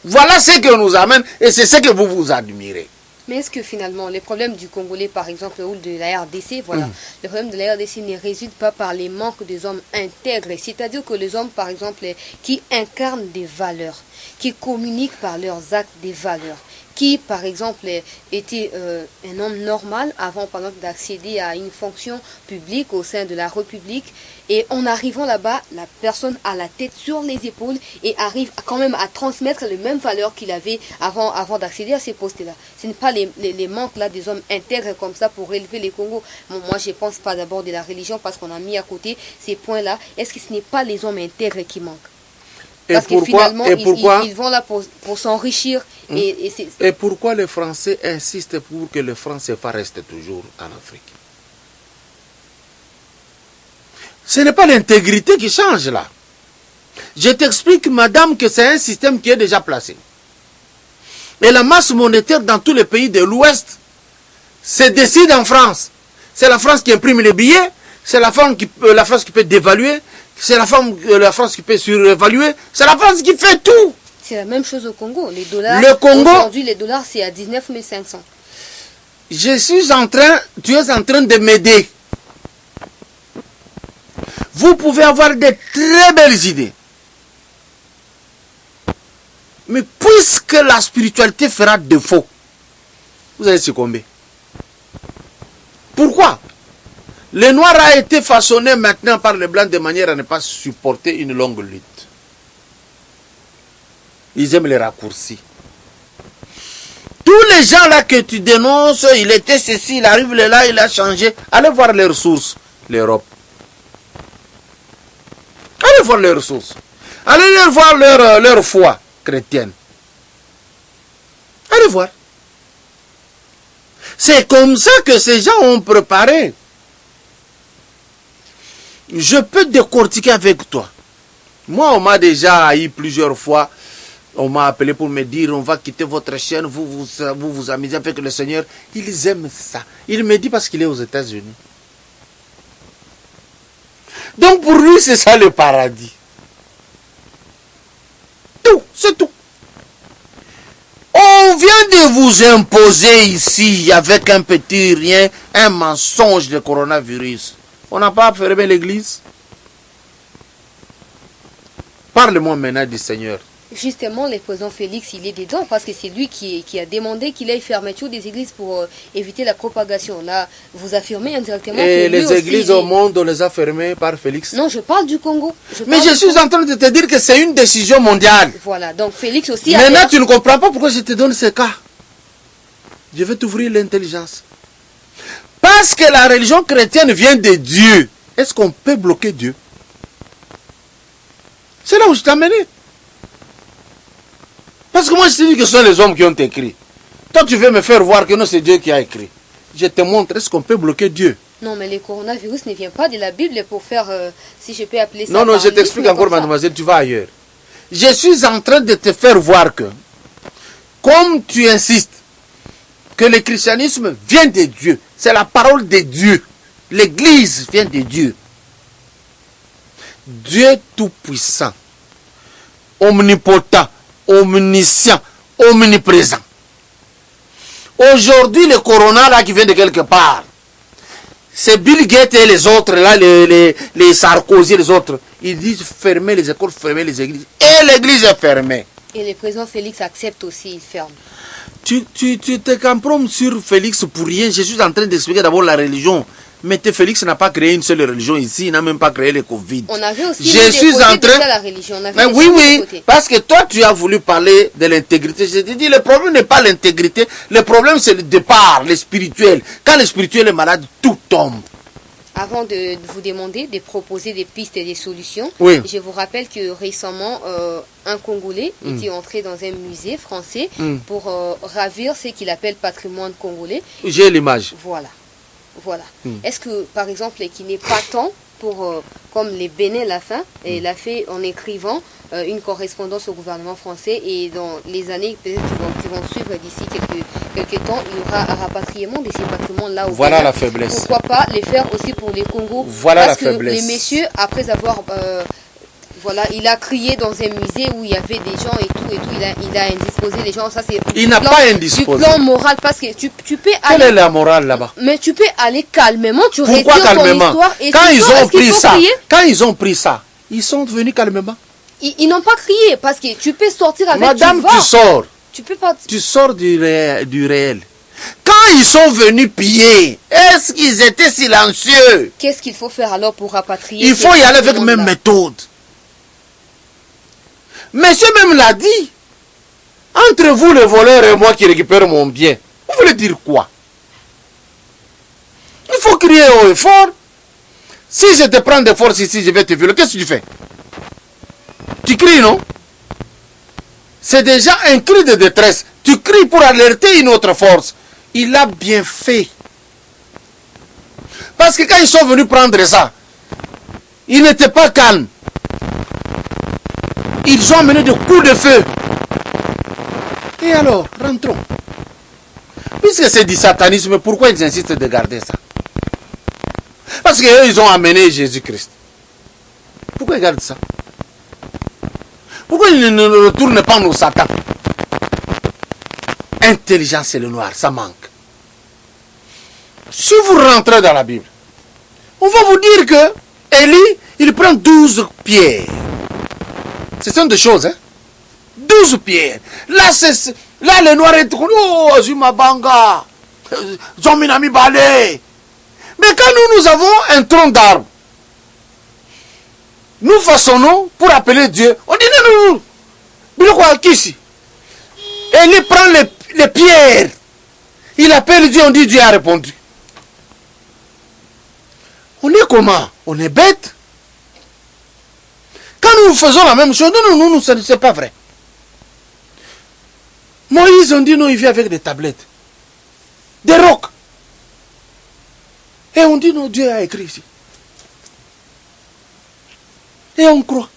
Voilà ce que nous amène et c'est ce que vous vous admirez. Mais est-ce que finalement, les problèmes du Congolais, par exemple, ou de la RDC, voilà, le problème de la RDC ne réside pas par les manques des hommes intègres. C'est-à-dire que les hommes, par exemple, qui incarnent des valeurs, qui communiquent par leurs actes des valeurs, qui, par exemple, était un homme normal avant, par exemple, d'accéder à une fonction publique au sein de la République. Et en arrivant là-bas, la personne a la tête sur les épaules et arrive quand même à transmettre les mêmes valeurs qu'il avait avant d'accéder à ces postes-là. Ce n'est pas les manques là des hommes intègres comme ça pour élever les Congos. Moi, je ne pense pas d'abord de la religion parce qu'on a mis à côté ces points-là. Est-ce que ce n'est pas les hommes intègres qui manquent? Parce que finalement, ils vont là pour s'enrichir. Et pourquoi les Français insistent pour que le franc CFA reste toujours en Afrique? Ce n'est pas l'intégrité qui change là. Je t'explique, madame, que c'est un système qui est déjà placé. Et la masse monétaire dans tous les pays de l'Ouest se décide en France. C'est la France qui imprime les billets, c'est la France qui peut dévaluer, c'est la France qui peut surévaluer, c'est la France qui fait tout. C'est la même chose au Congo. Les dollars, aujourd'hui, les dollars, c'est à 19 500. Tu es en train de m'aider. Vous pouvez avoir de très belles idées. Mais puisque la spiritualité fera défaut, vous allez succomber. Pourquoi? Le noir a été façonné maintenant par les blancs de manière à ne pas supporter une longue lutte. Ils aiment les raccourcis. Tous les gens là que tu dénonces, il était ceci, il arrive là, il a changé. Allez voir les ressources, l'Europe. Allez voir leurs ressources. Allez voir leur foi chrétienne. Allez voir. C'est comme ça que ces gens ont préparé. Je peux décortiquer avec toi. Moi, on m'a déjà haï plusieurs fois. On m'a appelé pour me dire, on va quitter votre chaîne, vous amusez avec le Seigneur. Ils aiment ça. Il me dit parce qu'il est aux États-Unis. Donc pour lui, c'est ça le paradis. Tout, c'est tout. On vient de vous imposer ici, avec un petit rien, un mensonge de coronavirus. On n'a pas fermé l'église. Parle-moi maintenant du Seigneur. Justement, le président Félix, il est dedans parce que c'est lui qui a demandé qu'il ait fermeture des églises pour éviter la propagation. Là, vous affirmez indirectement et que les églises au monde, on les a fermées par Félix. Non, je parle du Congo. Mais je suis en train de te dire que c'est une décision mondiale. Voilà, donc Félix aussi... Maintenant, tu ne comprends pas pourquoi je te donne ce cas. Je vais t'ouvrir l'intelligence. Parce que la religion chrétienne vient de Dieu. Est-ce qu'on peut bloquer Dieu? C'est là où je t'ai amené. Parce que moi je te dis que ce sont les hommes qui ont écrit. Toi tu veux me faire voir que non, c'est Dieu qui a écrit. Je te montre, est-ce qu'on peut bloquer Dieu? Non, mais le coronavirus ne vient pas de la Bible pour faire, si je peux appeler ça... Non, je t'explique encore, mademoiselle, tu vas ailleurs. Je suis en train de te faire voir que, comme tu insistes, que le christianisme vient de Dieu, c'est la parole de Dieu. L'église vient de Dieu. Dieu tout-puissant, omnipotent, omniscient, omniprésent. Aujourd'hui, le corona là qui vient de quelque part, c'est Bill Gates et les autres, là, les Sarkozy et les autres, ils disent fermer les écoles, fermer les églises. Et l'église est fermée. Et le président Félix accepte aussi, il ferme. Tu te compromes sur Félix pour rien. Je suis en train d'expliquer d'abord la religion. Mais Félix n'a pas créé une seule religion ici, il n'a même pas créé le Covid. On avait aussi je suis en train... la religion. Mais oui, parce que toi tu as voulu parler de l'intégrité. Je te dis, le problème n'est pas l'intégrité, le problème c'est le départ, le spirituel. Quand le spirituel est malade, tout tombe. Avant de vous demander de proposer des pistes et des solutions, je vous rappelle que récemment, un Congolais était entré dans un musée français pour ravir ce qu'il appelle patrimoine congolais. J'ai l'image. Voilà. Est-ce que, par exemple, qu'il n'est pas temps pour, comme les Bénin l'a fait, et l'a fait en écrivant une correspondance au gouvernement français, et dans les années qui vont suivre d'ici quelques temps, il y aura un rapatriement de ces patrimoines-là. Voilà la faiblesse. Pourquoi pas les faire aussi pour les Congos? Voilà la faiblesse. Les messieurs, après avoir... voilà, il a crié dans un musée où il y avait des gens et tout, il a indisposé les gens. Ça, c'est il n'a pas indisposé. Du plan moral, parce que tu peux aller... Quelle est la morale là-bas? Mais tu peux aller calmement, tu Pourquoi retires ton calmement? histoire. Et quand ils ont pris ça, ils sont venus calmement. Ils n'ont pas crié, parce que tu peux sortir avec Madame, tu sors. Tu peux pas... Tu sors du réel. Quand ils sont venus piller, est-ce qu'ils étaient silencieux? Qu'est-ce qu'il faut faire alors pour rapatrier? Il faut y aller avec la même méthode. Monsieur même l'a dit. Entre vous, le voleur, et moi qui récupère mon bien, vous voulez dire quoi? Il faut crier haut et fort. Si je te prends de force ici, je vais te violer. Qu'est-ce que tu fais? Tu cries, non? C'est déjà un cri de détresse. Tu cries pour alerter une autre force. Il a bien fait. Parce que quand ils sont venus prendre ça, ils n'étaient pas calmes. Ils ont amené des coups de feu. Et alors, rentrons. Puisque c'est du satanisme, pourquoi ils insistent de garder ça? Parce qu'eux, ils ont amené Jésus-Christ. Pourquoi ils gardent ça? Pourquoi ils ne retournent pas nos satans? Intelligence, c'est le noir, ça manque. Si vous rentrez dans la Bible, on va vous dire que Élie, il prend 12 pierres. Ce sont des choses, hein? 12 pierres. Là, les noirs est oh, Zumabanga, Zominami Balé. Mais quand nous avons un tronc d'arbre, nous façonnons pour appeler Dieu. On dit non, non, ici. Élie prend les pierres. Il appelle Dieu, on dit Dieu a répondu. On est comment? On est bête. Quand nous faisons la même chose, non, c'est pas vrai. Moïse, on dit non, il vit avec des tablettes, des rocs. Et on dit non, Dieu a écrit ici. Et on croit.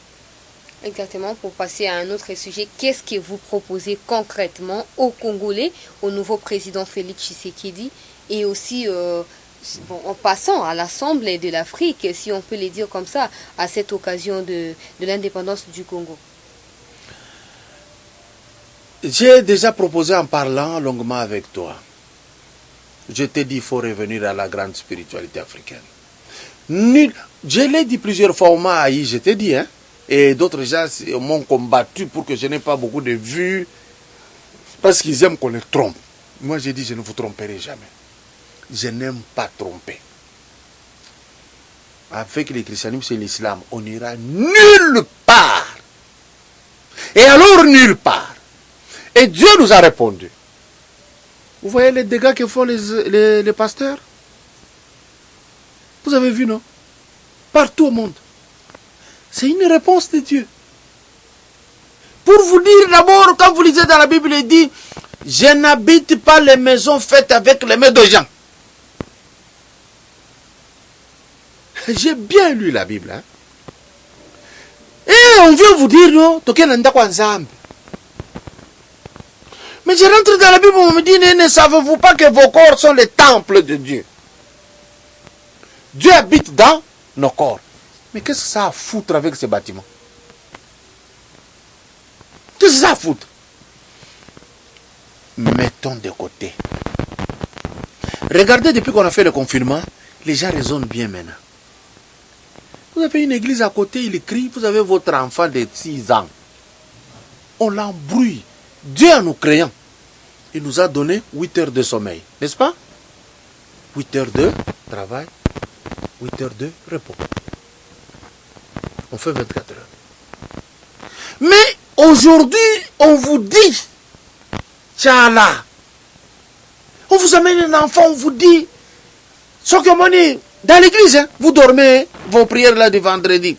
Exactement, pour passer à un autre sujet, qu'est-ce que vous proposez concrètement aux Congolais, au nouveau président Félix Tshisekedi, et aussi en passant à l'Assemblée de l'Afrique, si on peut le dire comme ça, à cette occasion de l'indépendance du Congo? J'ai déjà proposé en parlant longuement avec toi. Je t'ai dit qu'il faut revenir à la grande spiritualité africaine. Je l'ai dit plusieurs fois au Maï, je t'ai dit, hein. Et d'autres gens m'ont combattu pour que je n'ai pas beaucoup de vues. Parce qu'ils aiment qu'on les trompe. Moi, j'ai dit, je ne vous tromperai jamais. Je n'aime pas tromper. Avec le christianisme et l'islam, on n'ira nulle part. Et alors, nulle part. Et Dieu nous a répondu. Vous voyez les dégâts que font les pasteurs? Vous avez vu, non? Partout au monde. C'est une réponse de Dieu. Pour vous dire d'abord, quand vous lisez dans la Bible, il dit, je n'habite pas les maisons faites avec les mains de gens. J'ai bien lu la Bible. Hein? Et on vient vous dire, non, mais je rentre dans la Bible, on me dit, ne savez-vous pas que vos corps sont les temples de Dieu? Dieu habite dans nos corps. Mais qu'est-ce que ça a à foutre avec ces bâtiments? Qu'est-ce que ça a à foutre? Mettons de côté. Regardez, depuis qu'on a fait le confinement, les gens raisonnent bien maintenant. Vous avez une église à côté, il crie, vous avez votre enfant de 6 ans. On l'embrouille. Dieu, en nous créant, il nous a donné 8 heures de sommeil, n'est-ce pas? 8 heures de travail, 8 heures de repos. On fait 24 heures. Mais aujourd'hui, on vous dit, tchala, on vous amène un enfant, on vous dit, Sokomoni, dans l'église, hein, vous dormez vos prières là du vendredi.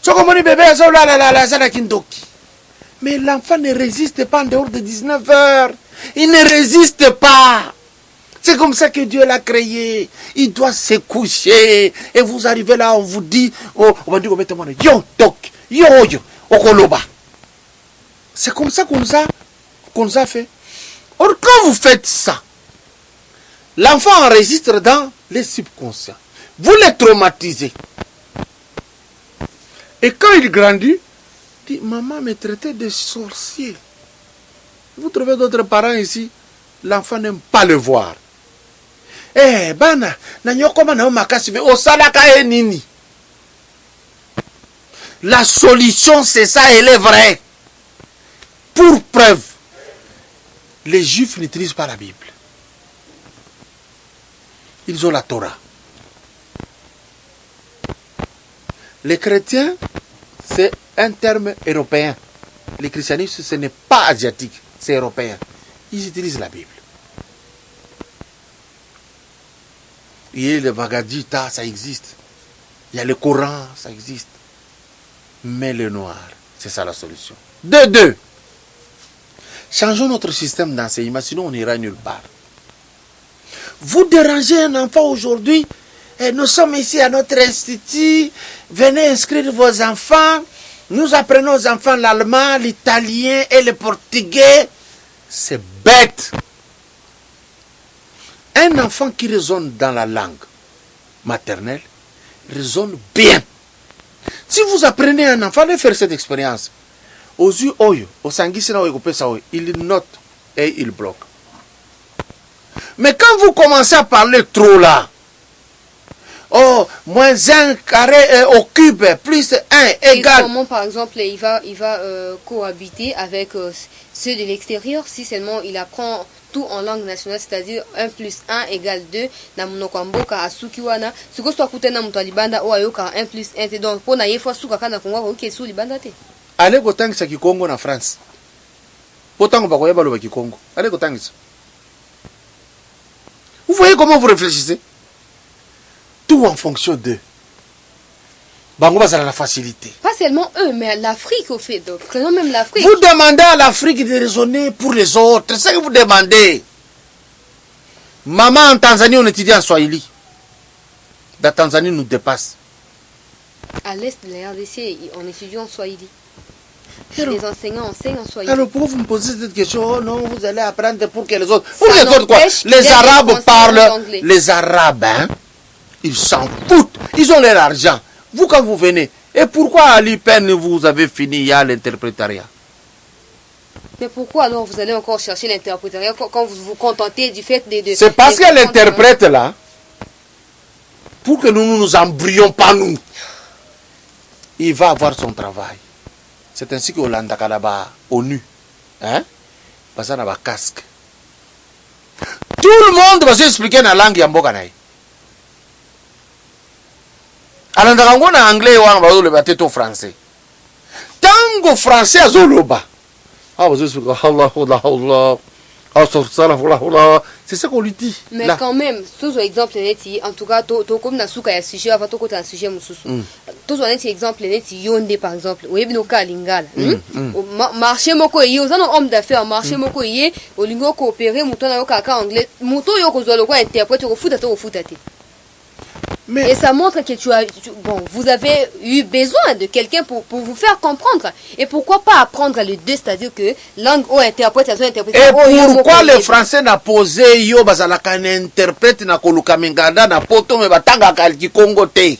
Sokomoni bébé, la kindoki. Mais l'enfant ne résiste pas en dehors de 19 heures. Il ne résiste pas. C'est comme ça que Dieu l'a créé. Il doit se coucher. Et vous arrivez là, on vous dit, on va dire, yo, tok, yo, okoloba. C'est comme ça qu'on nous a fait. Or, quand vous faites ça, l'enfant enregistre dans les subconscients. Vous le traumatisez. Et quand il grandit, il dit, maman me traitait de sorcier. Vous trouvez d'autres parents ici, l'enfant n'aime pas le voir. Eh, bana, nanyokoma na makasi me osalaka nini. La solution, c'est ça, elle est vraie. Pour preuve, Les Juifs n'utilisent pas la Bible. Ils ont la Torah. Les chrétiens, c'est un terme européen. Le christianisme, ce n'est pas asiatique, c'est européen. Ils utilisent la Bible. Il y a le Bhagavad Gita, ça existe. Il y a le Coran, ça existe. Mais le noir, c'est ça la solution. De deux. Changeons notre système d'enseignement, sinon on n'ira nulle part. Vous dérangez un enfant aujourd'hui, et nous sommes ici à notre institut, venez inscrire vos enfants, nous apprenons aux enfants l'allemand, l'italien et le portugais. C'est bête. Un enfant qui raisonne dans la langue maternelle raisonne bien. Si vous apprenez à un enfant de faire cette expérience, aux yeux, au sanguisina, il note et il bloque. Mais quand vous commencez à parler trop là, oh, moins 1 carré au cube plus 1 égale. Comment, par exemple, il va cohabiter avec ceux de l'extérieur si seulement il apprend tout en langue nationale, c'est-à-dire 1 plus 1 égale 2, na monokwamboka asukiwana, si vous avez na mutu libanda o ayoka 1 plus 1, donc pour na yefwa suka kana kongwa ko ke su libanda te. Allez kotangisa Kikongo na France. Potango ba koyeba loba Kikongo. Allez kotangisa. Vous voyez comment vous réfléchissez? Tout en fonction d'eux. Bango ça a la facilité. Pas seulement eux, mais l'Afrique au fait. Donc, prenons même l'Afrique. Vous demandez à l'Afrique de raisonner pour les autres. C'est ce que vous demandez. Maman en Tanzanie, on étudie en Swahili. La Tanzanie nous dépasse. À l'est de la RDC, on étudie en Swahili. Les enseignants enseignent en Swahili. Alors pourquoi vous me posez cette question? Oh non, vous allez apprendre pour que les autres... Pour les autres quoi? Les Arabes parlent... Les Arabes, hein? Ils s'en foutent. Ils ont leur argent. Vous, quand vous venez, et pourquoi à l'IPN vous avez fini à l'interprétariat? Mais pourquoi alors vous allez encore chercher l'interprétariat quand vous vous contentez du fait de... C'est parce que l'interprète là, pour que nous ne nous embrouillons pas nous, il va avoir son travail. C'est ainsi que Hollande Kalaba, ONU, hein, parce qu'on a un casque. Tout le monde va s'expliquer dans la langue yambokanaï. Alors, on a anglais ou on va au français. Tango français à Zoloba. Ah, vous expliquez, c'est ça qu'on lui dit. Mais là, quand même, tous les exemples, en tout cas, comme dans le sujet, avant tout un sujet, tous les exemples, Yonde par exemple, ou Ebinoka Lingala. Marché moko yé, aux hommes d'affaires, marché moko yé, au lingo coopéré, mouton à yoka anglais, mouton yoko zolo quoi interprète au foot à foutate. Mais... Et ça montre que vous avez eu besoin de quelqu'un pour vous faire comprendre. Et pourquoi pas apprendre les deux, c'est-à-dire que langue ou interprète, interprète. Et pourquoi les Français n'ont posé yo bazalaka interprète na koluka minganda na poto me batanga kalki Congo te?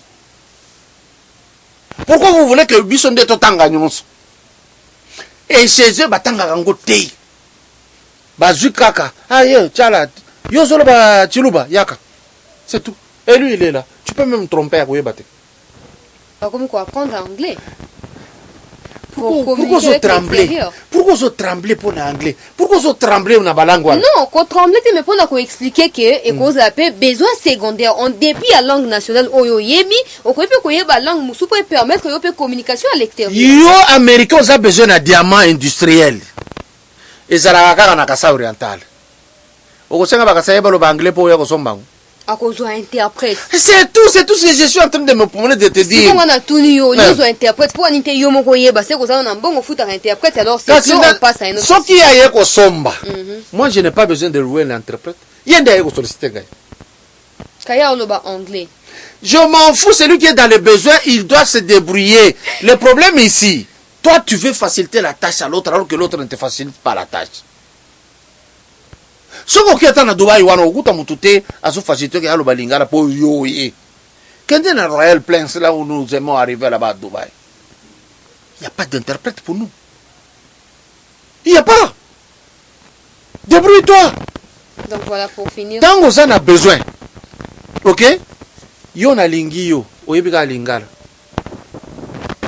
Pourquoi vous voulez que bison de totanga nyonso? Et chez eux batanga kango te. Bazukaka. Ah yo tchala. Yo zolo ba chiluba yaka. C'est tout. Et lui il est là. Tu peux même tromper à Kouyebaté. Comme quoi apprendre anglais. Pourquoi vous tremblez? Pourquoi vous tremblez pour l'anglais? Pourquoi vous tremblez pour la langue? Non, quand tremblez, mais pour nous expliquer que et qu'on appelle besoin secondaire. En dépit à langue nationale, oyo yebi, on peut que la langue musu peut permettre que la communication à l'extérieur. Yo américains ont besoin d'un diamant industriel. Et ça la gare na kasa oriental. Au Sénégal, bakasa yeba lo anglais pour yako sombango. À cause d'un interprète. C'est tout ce que je suis en train de me promener de te dire. Si on a tout nous interprète pour un interview mon coyer, c'est qu'on a un bon foot à interprète alors c'est que on passe à un autre. Ce qui a yeko somba. Moi je n'ai pas besoin de louer l'interprète. Yenda yeko solliciter gars. Kaya oloba anglais. Je m'en fous, celui qui est dans le besoin, il doit se débrouiller. Le problème ici, toi tu veux faciliter la tâche à l'autre alors que l'autre ne te facilite pas la tâche. Ce qui est en Dubaï, on a eu à se faciliter que le Lingala pour yoye. Quand on a un Royal Plains là où nous aimons arriver là-bas à Dubaï, il n'y a pas d'interprète pour nous. Il n'y a pas. Débrouille-toi. Donc voilà pour finir. Tant qu'on en a besoin, ok? Yo na lingi yo, oyebika lingala.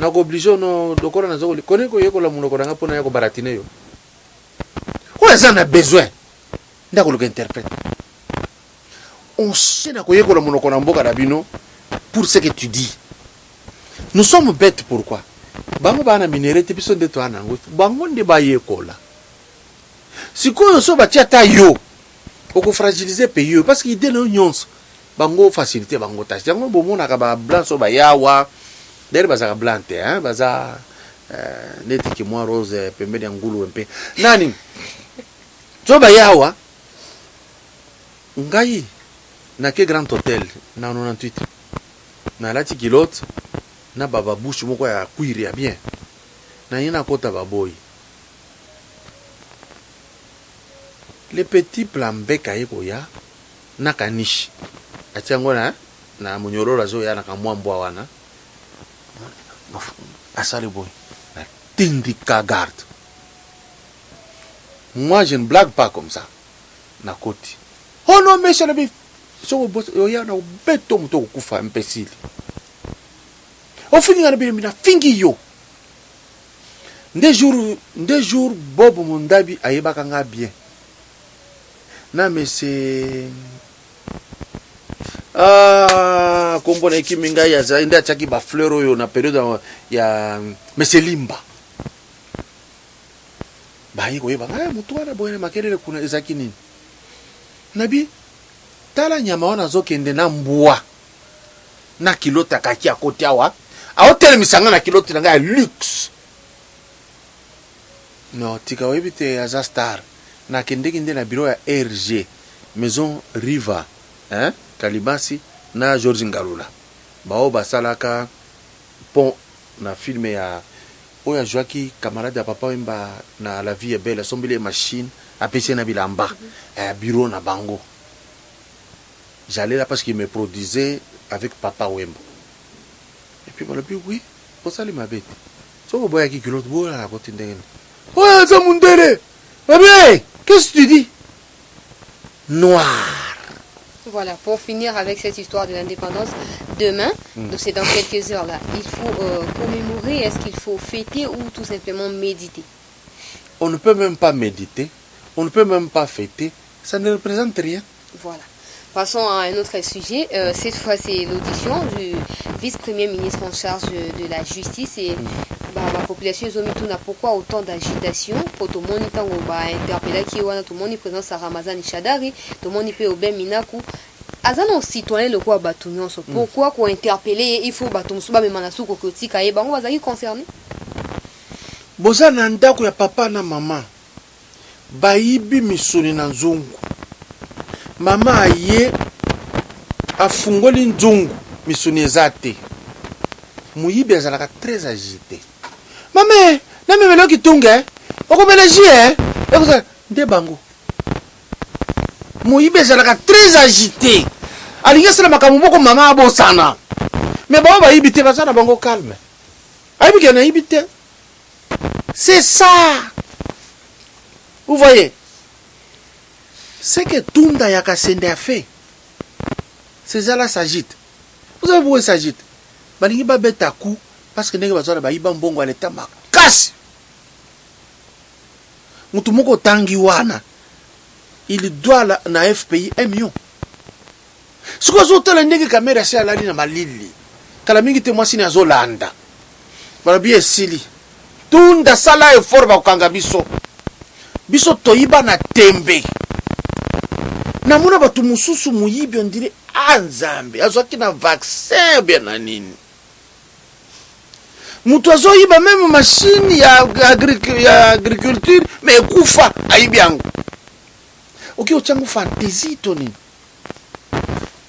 Na ko obligé no dokora na zoko. Connais ko yeko la munoko na ngapona yako baratine yo. oyo ça a besoin ndako le interprète. On sait na koyeko la monoko na mboka na bino pour ce que tu dis. Nous sommes bêtes pourquoi? Bango bana minere te biso ndeto ana ngo bango nde ba yekola. Sikoyo so batia ta yo oko fragiliser pays parce qu'il dé le nyonso bango facilité bango tâche. Yango bomona ka ba blanc so ba yawa derrière baza blanc te hein baza neti ki moi rose pembe ya ngulu mpe. Nani? So ba yawa ngai na ke grand hôtel na 98 na lati kilote na baba bouche moko ya kuiri ya bien na yena kota baboy le petit plan beka yeko ya na kanishi atiango na munyororo zo ya na kamwambwa wana asali boy na tindi ka garde. Moi je ne blague pas comme ça na koti. Oh non mais ça le bif so ya na beto muto kufa imbécile. Au fini na bina fingi yo. Des jours Bob Mondabi ayebaka nga bien. Na mais c'est kombo na ekiminga ya za nda chaki ba fleur oyo na période ya mais limba. Ba yiko yeba mutu wana boyene makelele kuna ezaki nini? Nabi tala nyama wana zokende na mbwa na kilota kaki akoti awa aotele misanga na kilota na nga luxe. No tika webite aza star na kende na bureau ya RG Maison Riva hein Kalibasi na George Ngalula bao basalaka pont na film ya oya Joaki camarade ya papa wemba na La Vie est Belle sombile machine apesi na bilamba bureau na bango. J'allais là parce qu'il me produisait avec papa Wembo. Et puis, voilà, puis oui, pour ça, il m'a bête. Si vous voyez qui l'autre bout, là, la côté de ouais, ça mon délai. Mais qu'est-ce que tu dis? Noir. Voilà, pour finir avec cette histoire de l'indépendance, demain, donc c'est dans quelques heures là, il faut commémorer, est-ce qu'il faut fêter ou tout simplement méditer? On ne peut même pas méditer, on ne peut même pas fêter, ça ne représente rien. Voilà. Passons à un autre sujet. Cette fois, c'est l'audition du vice-premier ministre en charge de la justice. Et la population, ils ont mis tout pourquoi autant d'agitation pour tout le monde interpellé qui est tout le monde présent à Ramazani Chadari, tout le monde peut au Ben Minakou. Azano citoyen le quoi batunion pourquoi qu'on interpeller il faut batum suba me manasu ko kotika e bango bazaki concerné. Boza na ndako ya papa na mama. Bayibi misuni na nzungu. Mama aye afungoli nzungu misuni ezate. Muyibi azalaka très agité. Maman, na memelo kitunga okomeleji ekoza nde bango. Muyibi azalaka très agité. Alinga sala makambo moko mama abosana. Mais ba bayibi te bazana bango calme. Ayibi kana yibi te. C'est ça. Vous voyez? C'est que Tunda Yakasende a fait. Ces gens-là s'agitent. Vous savez pourquoi ils s'agitent? Balingi ba beta coup parce que nenge bazala ba iba mbongo aleta makasi. Mutu moko tangi wana. Il doit na FPI 1 million. Ce que zo tala ndenge kamera si alali na malili. Kala mingi te mwasi na Zolanda. Bala bi esili. Tunda sala effort ba kanga biso. Biso toyiba na tembe. Na muna batu mususu muyibi on dirait anzambe azwaki na vaccin bien na nini. Mutu azoyiba même machine ya agriculture mais kufa ayibi yango. Ok ochangu fantaisie toni.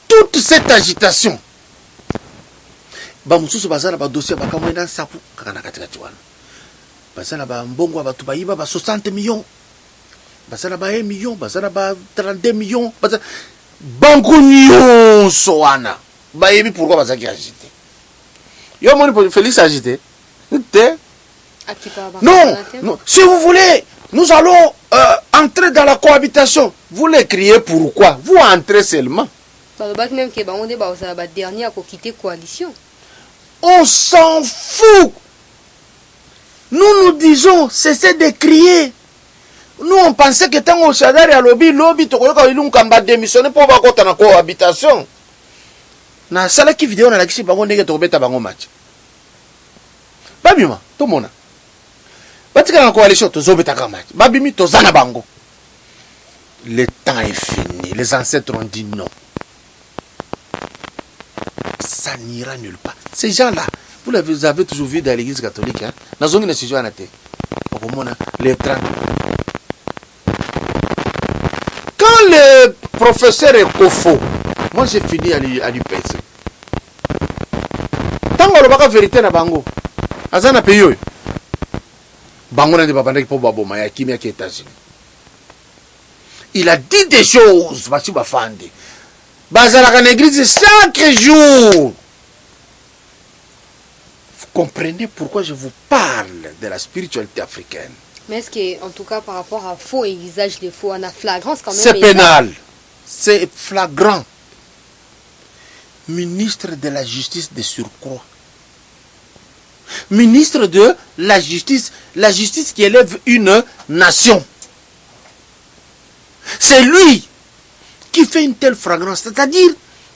Toute cette agitation. Ba mususu bazala ba dossier ba kamwenda sapu kakana katika tuwana. Bazala ba mbongo batu bayiba ba 60 millions. Bazala ba 1 million, bazala ba 32 millions, bazala bango nyonso wana. Bayebi pourquoi bazaki agité. Yo moni Félix agité. Non, non, si vous voulez, nous allons entrer dans la cohabitation. Vous les criez pourquoi? Vous entrez seulement. Même que bango de ba dernier à quitter coalition. On s'en fout. Nous nous disons, cessez de crier. Nous, on pensait que tant au Sadari à lobby, il a démissionné pour avoir une cohabitation. Na sala qui vidéo na la kisi bango ndenge to beta bango match. Babima, to mona. Batika na coalition to zobeta ka match. Babimi to zana bango. Le temps est fini. Les ancêtres ont dit non. Ça n'ira nulle part. Ces gens-là, vous avez toujours vu dans l'église catholique, hein? Dans une décision à la tête. Les 30. Quand le professeur est faux, moi j'ai fini à lui pèser. Tant qu'on n'a pas la vérité na bango, azana payo. Bango n'a pas parlé pour Babo Maya qui est États-Unis. Il a dit des choses, Bachi Bafandi. Bazala l'église chaque jour. Vous comprenez pourquoi je vous parle de la spiritualité africaine. Mais est-ce que, en tout cas, par rapport à faux et usage de faux, on a flagrance quand même? C'est pénal. C'est flagrant. Ministre de la justice de surcroît. Ministre de la justice qui élève une nation. C'est lui qui fait une telle flagrance. C'est-à-dire,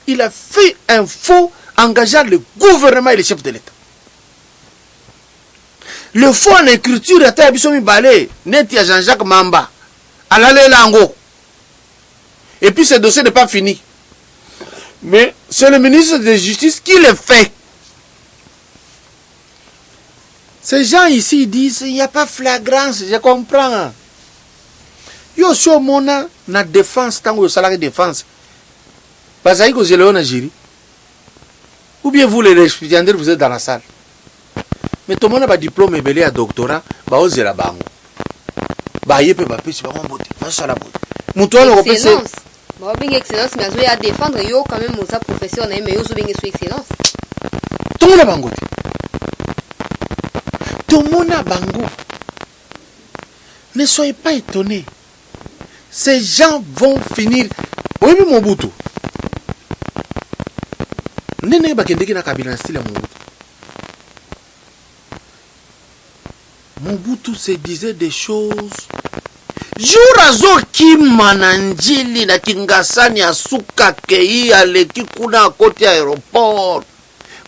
il a fait un faux engageant le gouvernement et les chefs de l'État. Le faux en écriture était Abisomi Balé, net à Jean-Jacques Mamba, à l'allée Lango. Et puis ce dossier n'est pas fini. Mais c'est le ministre de la Justice qui le fait. Ces gens ici disent il n'y a pas flagrance, je comprends. Yo so mona na défense tango salarié défense. Parce que vous êtes en Algérie. Ou bien vous les étudiants vous êtes dans la salle. Mais tout le monde a un diplôme et un doctorat, bah aux la bango. Bah y peut pas pêcher, bah on botte, bah ça la botte. Mouton le repère. Excellence. Bah bien excellence, mais je vais défendre yo quand même mon professeur, mais yo so bien sous excellence. Tout le monde a bango. Tout le monde a bango. Ne soyez pas étonnés. Ces gens vont finir. Oui, mais mon boutou. Nene bakendeki na kabila style mon boutou. Mobutu se disait des choses. Jurazo ki mananjili na kingasani asuka kei aleki kuna côté aéroport.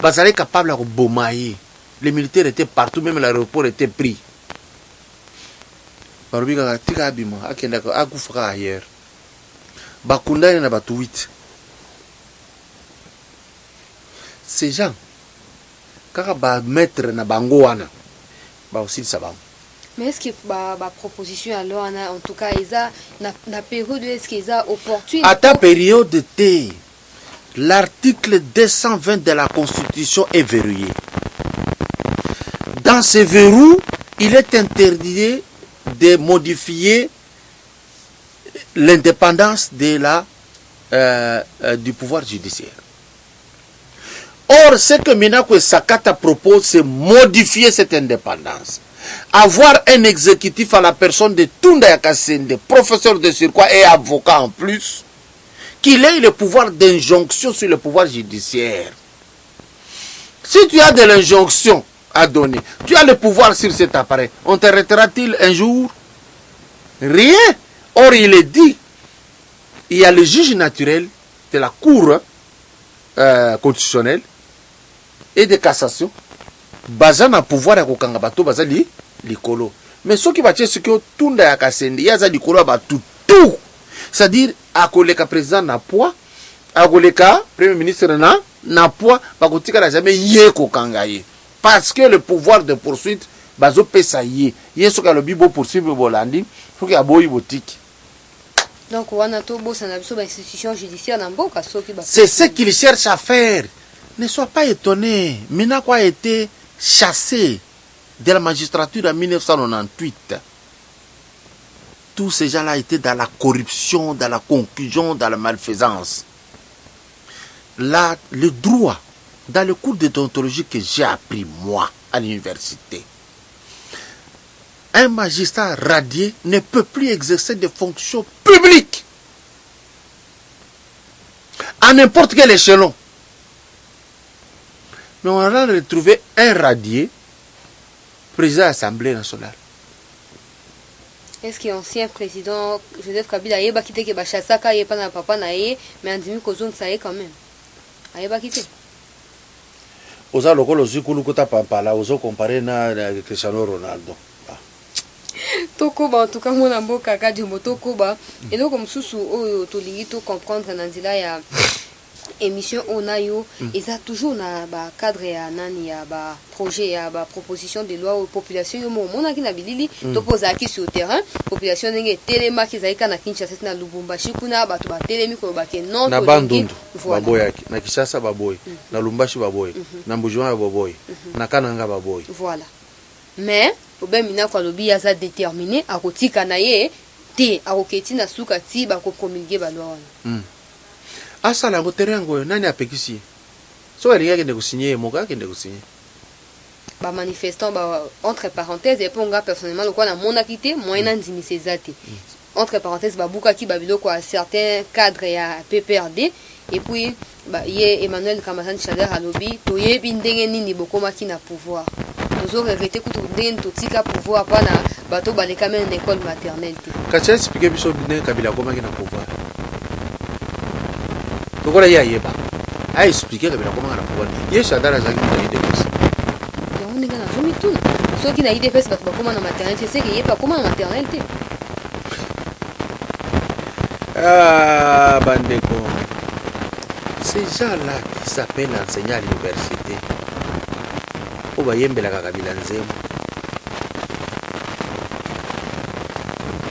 Bazale capable à bomailler. Les militaires étaient partout, même l'aéroport était pris. Barubika tika abima akenda akufaka ailleurs. Bakunda na batu 8. Ces gens kaka ba mettre na bango wana. Aussi ça va. Mais est-ce que la proposition alors en tout cas la période est-ce qu'ils a opportune à ta période de thé, l'article 220 de la Constitution est verrouillé. Dans ce verrou, il est interdit de modifier l'indépendance de du pouvoir judiciaire. Or, ce que Minako Sakata propose, c'est modifier cette indépendance. Avoir un exécutif à la personne de Tunda Yakasende, professeur de surcroît et avocat en plus, qu'il ait le pouvoir d'injonction sur le pouvoir judiciaire. Si tu as de l'injonction à donner, tu as le pouvoir sur cet appareil, on t'arrêtera-t-il un jour? Rien. Or, il est dit, il y a le juge naturel de la Cour constitutionnelle et de cassation, basé na pouvoir ya kokanga bato bazali likolo. Mais ce qui va dire c'est que Tunda ya Kasende yaza likolo ba tout. C'est-à-dire akoleka président na poids, akoleka premier ministre na poids, bakotika na jamais yé kokanga ye. Parce que le pouvoir de poursuite bazo pesa ye. Yeso ka lobi bo poursuivre bolandi, faut que aboyi botiki. Donc on a tout beau ça na biso ba institution judiciaire na mboka soki ba. C'est ce qu'il cherche à faire. Ne sois pas étonné. Minako a été chassé de la magistrature en 1998. Tous ces gens-là étaient dans la corruption, dans la conclusion, dans la malfaisance. Là, le droit, dans le cours de déontologie que j'ai appris, moi, à l'université, un magistrat radié ne peut plus exercer des fonctions publiques à n'importe quel échelon. Mais on a retrouvé un radié, président de l'Assemblée nationale. Est-ce que l'ancien président Joseph Kabila a quitté que Bachasaka et pas na papa na mais en demi kozong ça est quand même. A quitté. Oza lokolo zikulu kota pampala ozo comparer na Cristiano Ronaldo. Tokoba en tout cas mon ambo kaka du motokoba et donc comme sous oyo to lingi to comprendre na nzila ya émission onayo et ça toujours na ba cadre ya nani ya ba projet ya ba proposition de loi aux populations yo mona ki na bilili to posa ki sur terrain population ndenge telema ki zaika na Kinshasa na Lubumbashi kuna bato ba telemi ko ba ke non na bandundu baboyaki na Kinshasa baboy na Lubumbashi baboy na Mbujima baboy na Kananga baboy voilà mais obemina kwa lobi ya za déterminé akotika na ye te akoketi na suka ti ba ko promulguer ba loi wana asala ngo terengo nani apekisi so alinga kende kusigner moka kende kusigner ba manifestant ba entre parenthèses et ponga personnellement le quoi na monakité moyen ndimi sezate entre parenthèses ba buka ki ba biloko a certains cadres ya PPRD et puis ba ye Emmanuel Kamasan Chader alobi to ye bindenge nini bokoma ki na pouvoir tozo regretter kutu ndenge totika pouvoir pa na bato ba le quand école maternelle kacha expliquer biso bindenge Kabila koma ki na pouvoir tokola ya yeba a expliquer Kabila koma na pouvoir ye Chader azaki na idée aussi on est dans zomi tout ceux qui na idée fait bato bakoma na maternelle c'est que ye pas comment na maternelle te ah bandeko ces gens-là qui s'appellent enseignants à l'université au bayembelaka Kabila nzembo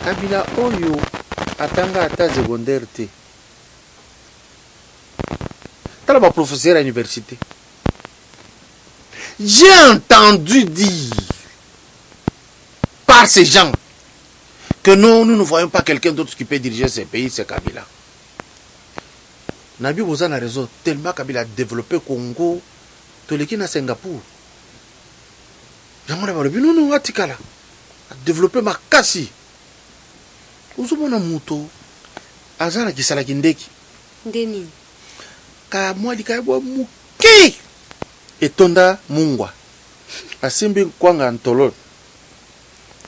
Kabila oyo atanga ata secondaire te tala ba professeur à l'université j'ai entendu dire par ces gens que non, nous ne voyons pas quelqu'un d'autre qui peut diriger ce pays, c'est Kabila. Nabi Bozan a raison, tellement Kabila a développé Congo, tout le qui à Singapour. Non, Atikala a développé Makasi. Uzumona Muto, Azana Kisalakindeki. Deni. Ka moi likaibo muki. Etonda Mungwa. Asimbi Kwanga Antolot.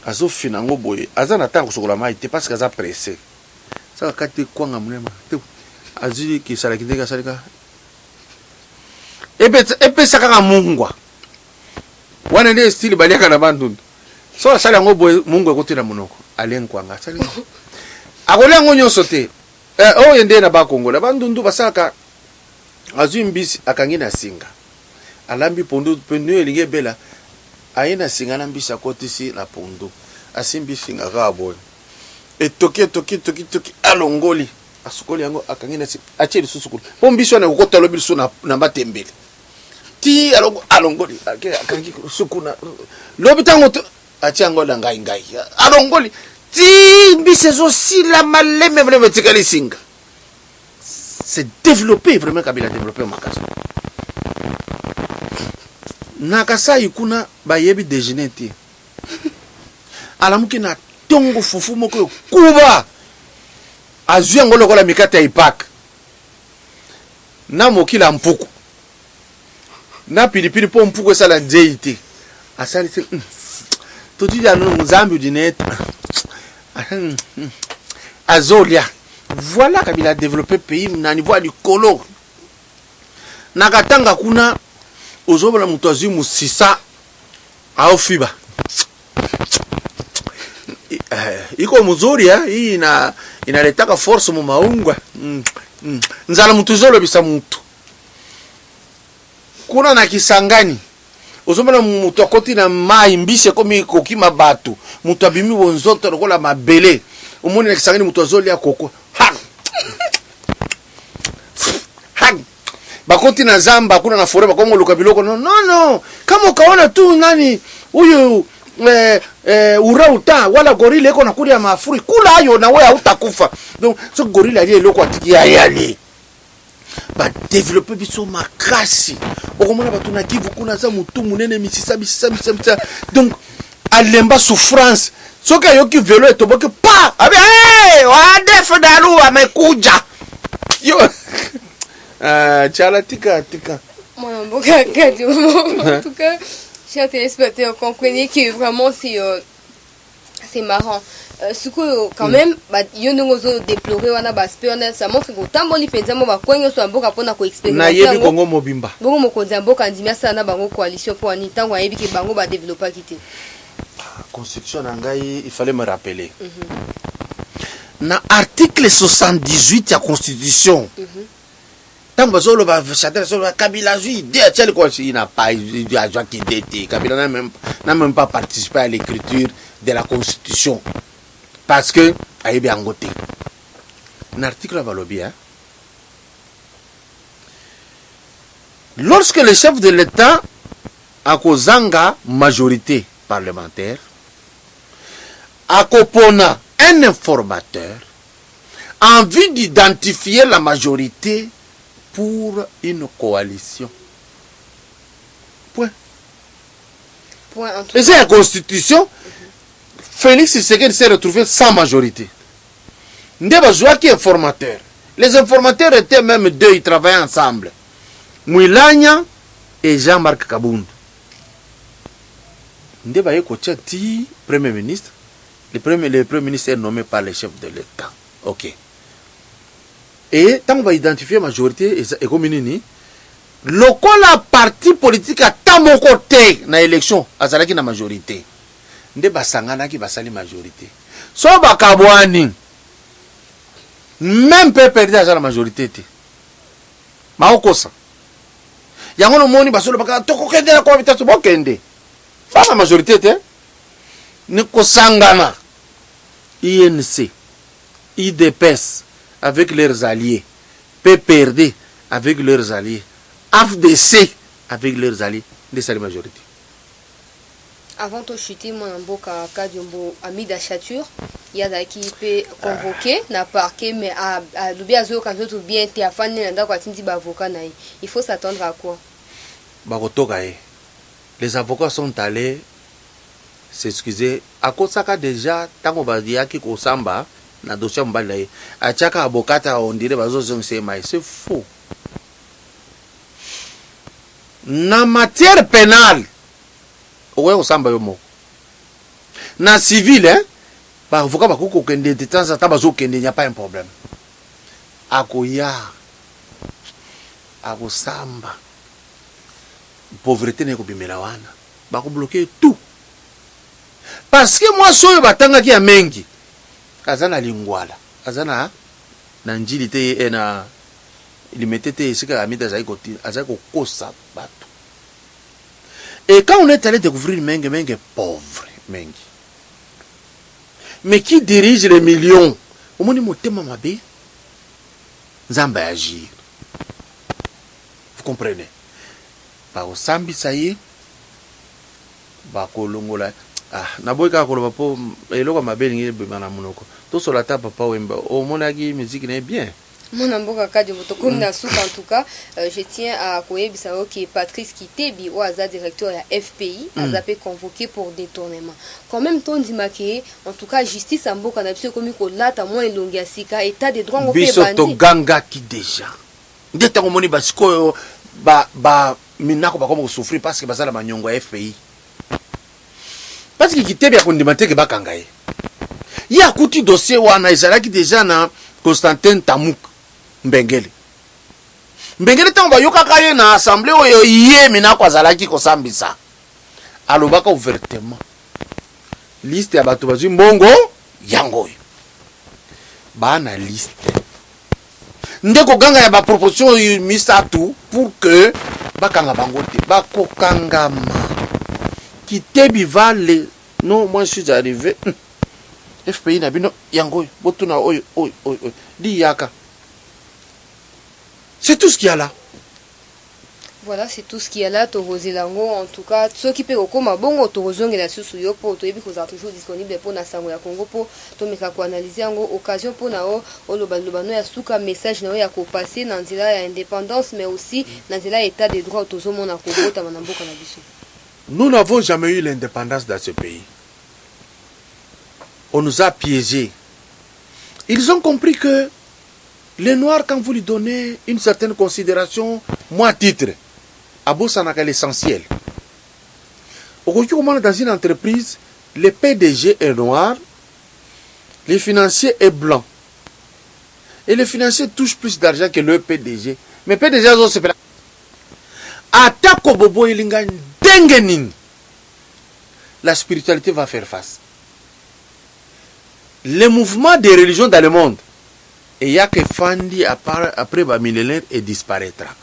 Azo finango boye azana tango sokola mai te parce que aza pressé ça kati kwanga munema te azili ki sala kindeka salika epe saka mungwa wana ne style baliaka na bandundu so sala ngo boye mungwa kotina munoko alen kwanga sala akola ngo nyoso te o yende na ba Kongo na bandundu basaka azu mbisi akangi na singa alambi pondu penu elinge bela aina singana mbisa kotisi na pondo asimbi singa gabo toki alongoli asukoli yango akangina si acheli susukulu pombiso na kokota lobi so na batembele ti alongoli akangi sukuna lobi tango achango la ngai alongoli ti mbise zo sila maleme vraiment tikali singa c'est développé vraiment Kabila développé makasa nakasa ikuna bayebi déjeuner te alamuki na tongo fufu moko kuba azwi yango lokola mikate ya ipak na mokila mpuku na pilipili po mpuku esala nzei te asali te toti ya nzambi dinete azolia voilà Kabila a développé pays na niveau ya likolo nakatanga kuna ozobona mutu azwi musisa aofiba iko muzuri hii inaletaka force mu maungwa nzala mutu zolobisa mutu kuna na Kisangani ozobona mutu akoti na mai mbisi komi kokima batu mutu abimi bonzoto lokola mabele omoni na Kisangani mutu azolia koko bakoti na zamba kuna na fore bakongo luka biloko no kama ukaona tu nani huyu urauta wala gorilla iko nakuri ya mafuri kula ayo na wewe utakufa donc so gorilla ali eloko atiki yali ba développer biso makasi okomona batu na Kivu kuna za mutu munene misisa donc alemba souffrance soka yoki velo etoboke pa abe wa def dalu amekuja yo Tchala tika. Moi, bon, en tout cas, chers téléspectateurs, comprenez que vraiment c'est marrant. quand même yo ndongo zo déplorer wana baspect wana ça montre que tamboli penza mo bakwenyo so mboka pona ko na yebi Congo mobimba bongo mokonzi mboka ndimia sana bango coalition pour ani tango ayebi ke bango ba développer kité constitution ngai il fallait me rappeler na article 78 ya constitution tant bazolo ba chater sur Kabila zui idée tel quoi il n'a pas agent qui était Kabila n'a même pas participé à l'écriture de la constitution parce que ayebi angote l'article va lobby hein. Lorsque le chef de l'État a kozanga majorité parlementaire a kopona un informateur en vue d'identifier la majorité pour une coalition. Point. Et c'est la constitution. Félix Tshisekedi s'est retrouvé sans majorité. Ndeba Joua qui est informateur. Les informateurs étaient même deux, ils travaillaient ensemble. Mouilanya et Jean-Marc Kabound. Ndeba Yekocha ti Premier ministre. Le Premier ministre est nommé par le chef de l'État. Ok. Et tant qu'on va identifier la majorité, et comme nini, la parti politique a tant mon côté dans l'élection, à la na majorité. Ndeba sangana qui va sali majorité. So bakabwani. Même peu perdre à la majorité. Maokosa. Yango no moni basolo baka toko kende na cohabitation bokende. Fa la majorité te. Ni ko sangana. INC, IDPS avec leurs alliés, PPRD avec leurs alliés, AFDC avec leurs alliés, de sa majorité. Avant de chuter mon amboka Kadiombo ami d'achature, il y a qui peut convoquer na parquet mais à l'obia zo quand tout bien te afane nda kwa tindi ba avocat na. Il faut s'attendre à quoi? Ba kotoka e. Les avocats sont allés s'excuser à cause ça déjà tango ba diaki ko samba na dossier mbala e. A chaka abokata on dirait bazo c'est mais c'est faux. Na matière pénale ouais au samba yo moko na civil hein ba avocat ba ko kende de temps à temps bazo kende n'y a pas un problème akoya ako samba pauvreté ne ko bimela wana ba ko bloquer tout parce que moi soyo batanga ki ya mengi azana lingwala azana na njili te na limetete sika amida zaiko kosa bato. Et quand on est allé découvrir Mengue pauvre, Mengue, mais qui dirige les millions, au moins il m'a mabé, Zamba agir. Vous comprenez? Par au Sambi ça y est, Bakolongola, ah, naboika koloba po, eloko mabé n'ingé bimana monoko. Tout sur la table papa wemba, au monagi musique n'est bien. Mon amboka Kadiombo comme na souka en tout cas, je tiens à koyebisa que Patrice Kitebi ou Aza directeur de la FPI a zappé convoqué pour détournement. Quand même ton dimake en tout cas justice amboka na biso komi ko lata moins elongia sika état de droit ngopé bandi. Biso to ganga ki déjà. Ndeta ko moni basiko ba minako ba komo souffrir parce que bazala manyongo ya FPI. Parce que Kitebi a kondimate ke bakanga ye. Ya kuti dossier wana ezalaki déjà na Constantin Tamouk Mbengele. Mbengele tango bayokaka ye na assemblée oyo ye mina kwa zalaki ko sambisa. Alobaka ouvertement. Liste ya bato bazwi mbongo yango. Bana liste. Ndeko ganga ya ba proposition misatu pour que bakanga bango te bakokanga ma. Kitebi va le non moi je suis arrivé FPI na bino yango botuna oyo di yaka. C'est tout ce qu'il y a là. Voilà, c'est tout ce qu'il y a là. Torozelango, en tout cas, ceux qui peuvent au bongo torozonge la sous yo pour toi, vous êtes toujours disponible pour na sango ya Congo pour to meka ko analyser en occasion pour na o lobano ya suka message na ya ko passer dans nzela ya indépendance mais aussi dans nzela état de droit tozomo na Congo ta manamboka na biso. Nous n'avons jamais eu l'indépendance dans ce pays. On nous a piégés. Ils ont compris que les Noirs, quand vous lui donnez une certaine considération, moi titre, à Bossanaka l'essentiel. Aujourd'hui, dans une entreprise, le PDG est noir, Les financiers est blanc. Et les financiers touchent plus d'argent que le PDG. Mais PDG, c'est pas. Attaque au bobo ilinga dengening. La spiritualité va faire face. Les mouvements des religions dans le monde, et il y a que Fandi après le millénaire et disparaîtra.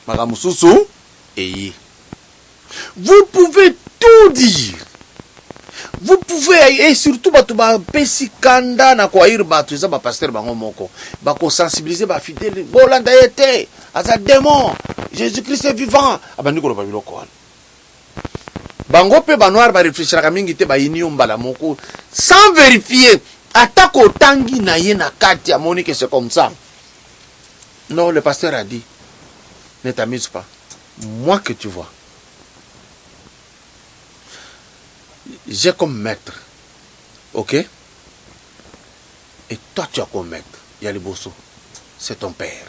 Magamususu, et vous pouvez tout dire. Vous pouvez, et surtout, pesi kanda na kwa ir batu, ça pasteur bango moko, bako sensibiliser ba fidèle, bolanda été, asa démon, Jésus-Christ est vivant, abandiko lo babilo ko. Bango pe banoir ba réfléchir ka mingi te ba ini ombala moko, sans vérifier, attaque au tangi na ye na kati, amoni que c'est comme ça. Non, le pasteur a dit, ne t'amuse pas, moi que tu vois. J'ai comme maître, ok? Et toi tu as comme maître, Yaliboso, c'est ton père.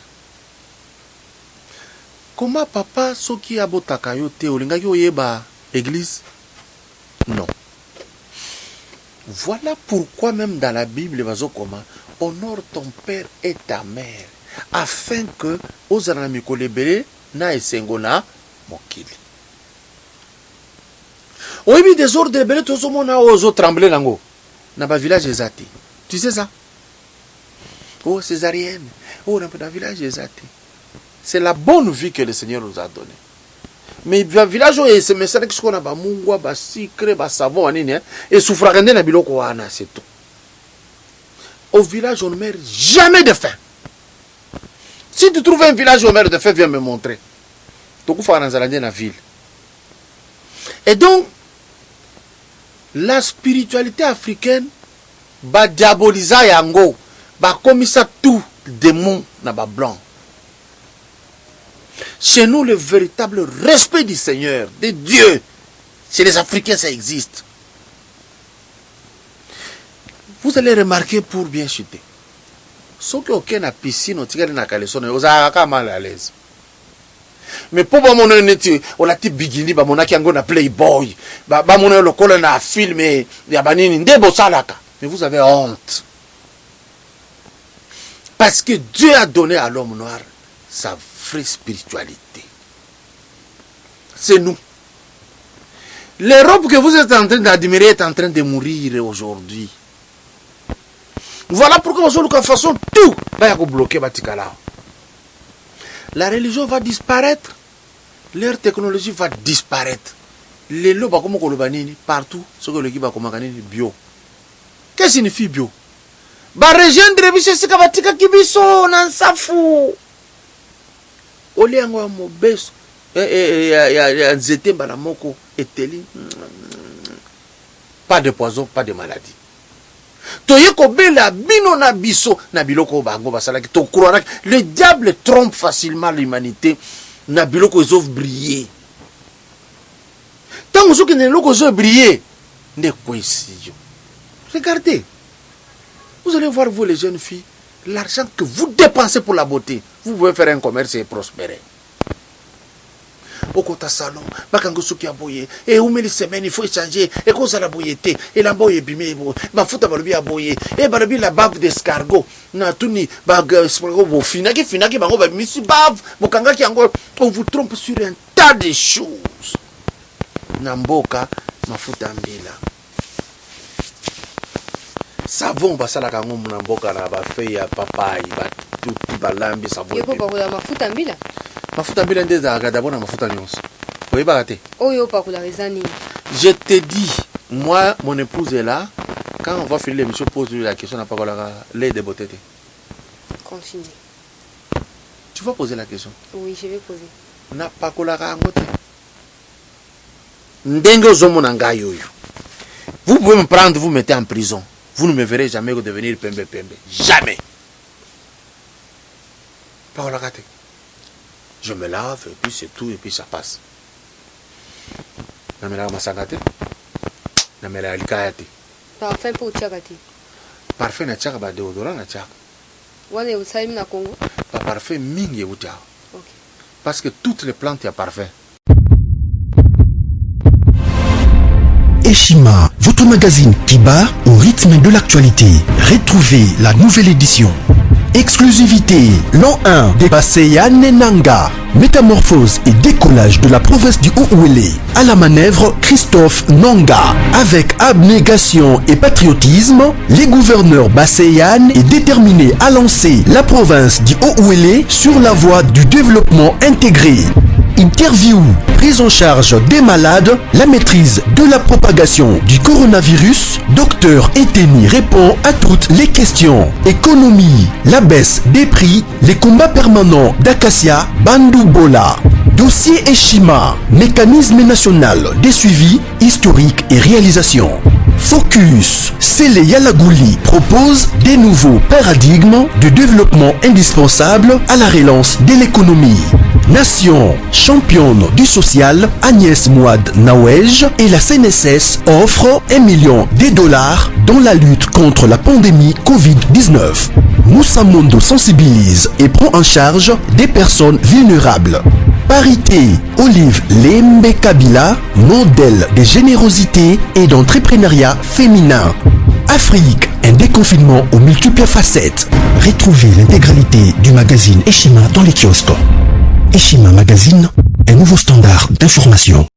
Comment papa, soki abotaka yo te olinga yo yeba église? Non. Voilà pourquoi même dans la Bible, honore ton père et ta mère, afin que ozana mikolebele na esengona mokili. Oui, mais des ordres de belé, tout le monde a osé trembler dans le village Ezati. Tu sais ça? Oh, césarienne. Oh, dans le village Ezati. C'est la bonne vie que le Seigneur nous a donnée. Mais le village où c'est message que qu'on a ba mungwa, ba sucre, ba savon, et souffragende na biloko wana, c'est tout. Au village, on ne meurt jamais de faim. Si tu trouves un village où on meurt de faim, viens me montrer. Tu peux faire dans la ville. Et donc, la spiritualité africaine va diaboliser yango, va commis ça tout démon na ba blanc. Chez nous, le véritable respect du Seigneur, de Dieu, chez les Africains, ça existe. Vous allez remarquer pour bien chuter. Ceux qui ont une piscine, on tire na caleçon, ils ont mal à l'aise. Mais pour mon honnêteté, on a dit bikini, on a qui na Playboy, mon le col na film et yabanini ndebo salaka. Mais vous avez honte. Parce que Dieu a donné à l'homme noir sa vraie spiritualité. C'est nous. L'Europe que vous êtes en train d'admirer est en train de mourir aujourd'hui. Voilà pourquoi vous avez façon tout va bloquer Batikala. La religion va disparaître, leur technologie va disparaître. Les lois comme partout, ce que le qui va bio. Qu'est-ce que signifie bio? Ba rejoindre biso sika batika kibiso na nsafu. Oli yango ya mobeso ya nzete bana moko eteli. Pas de poison, pas de maladie. Toyeko bela bino na biso na biloko bango basalaki to croire le diable trompe facilement l'humanité na biloko ils offrent briller. Tant que les locaux ont brillé, ne quoi ici. Regardez. Vous allez voir, vous les jeunes filles, l'argent que vous dépensez pour la beauté, vous pouvez faire un commerce et prospérer. Au côté salon, bakango suki aboye, et où met les semaines, il faut échanger, et qu'on s'en a boyété, et la boye bimé, ma foute à barbie aboye, et barbie la bave d'escargot, na tuni, bag, escargot, finaki, bango, missi bave, bokanga qui encore, on vous trompe sur un tas de choses. Namboka, ma foute à mbila. Savon basala kango mnamboka na ba feuille ya papaye ba tout balambi savon. Yoko pakula mafuta mbila. Mafuta mbila ndeza agada bona mafuta nyonso. Oyiba kate. Oyo pakula rezani. Je te dis, moi mon épouse est là. Quand on va finir l'émission, pose-lui la question na pakola lait de beauté. Continue. Tu vas poser la question? Oui, je vais poser. Na pakola ngote. Ndenge ozomona ngai yoyo. Vous pouvez me prendre, vous mettez en prison. Vous ne me verrez jamais devenir pembe. Jamais. Pas la gâte. Je me lave et puis c'est tout et puis ça passe. Namela masangate. Namela alikayate. Parfum pour tchakati. Parfum na tchaka ba déodorant na tchaka. Wane usaim na Congo. Ba parfum mingi utia. OK. Parce que toutes les plantes y a parfum. Eshima, votre magazine qui bat au rythme de l'actualité. Retrouvez la nouvelle édition. Exclusivité, l'an 1 des Basseyane Nanga. Métamorphose et décollage de la province du Haut-Ouélé. À la manœuvre, Christophe Nanga. Avec abnégation et patriotisme, les gouverneurs Basseyane est déterminé à lancer la province du Haut-Ouélé sur la voie du développement intégré. Interview, prise en charge des malades, la maîtrise de la propagation du coronavirus. Docteur Eteni répond à toutes les questions. Économie, la baisse des prix, les combats permanents d'Acacia, Bandou Bola. Dossier Eshima, mécanisme national des suivis historiques et réalisations. Focus, Sele Yalagouli propose des nouveaux paradigmes de développement indispensables à la relance de l'économie. Nation, championne du social, Agnès Mouad Nawej et la CNSS offrent $1 million dans la lutte contre la pandémie Covid-19. Moussa Mondo sensibilise et prend en charge des personnes vulnérables. Parité, Olive Lembe Kabila, modèle de générosité et d'entrepreneuriat féminin. Afrique, un déconfinement aux multiples facettes. Retrouvez l'intégralité du magazine Eshima dans les kiosques. Eshima Magazine, un nouveau standard d'information.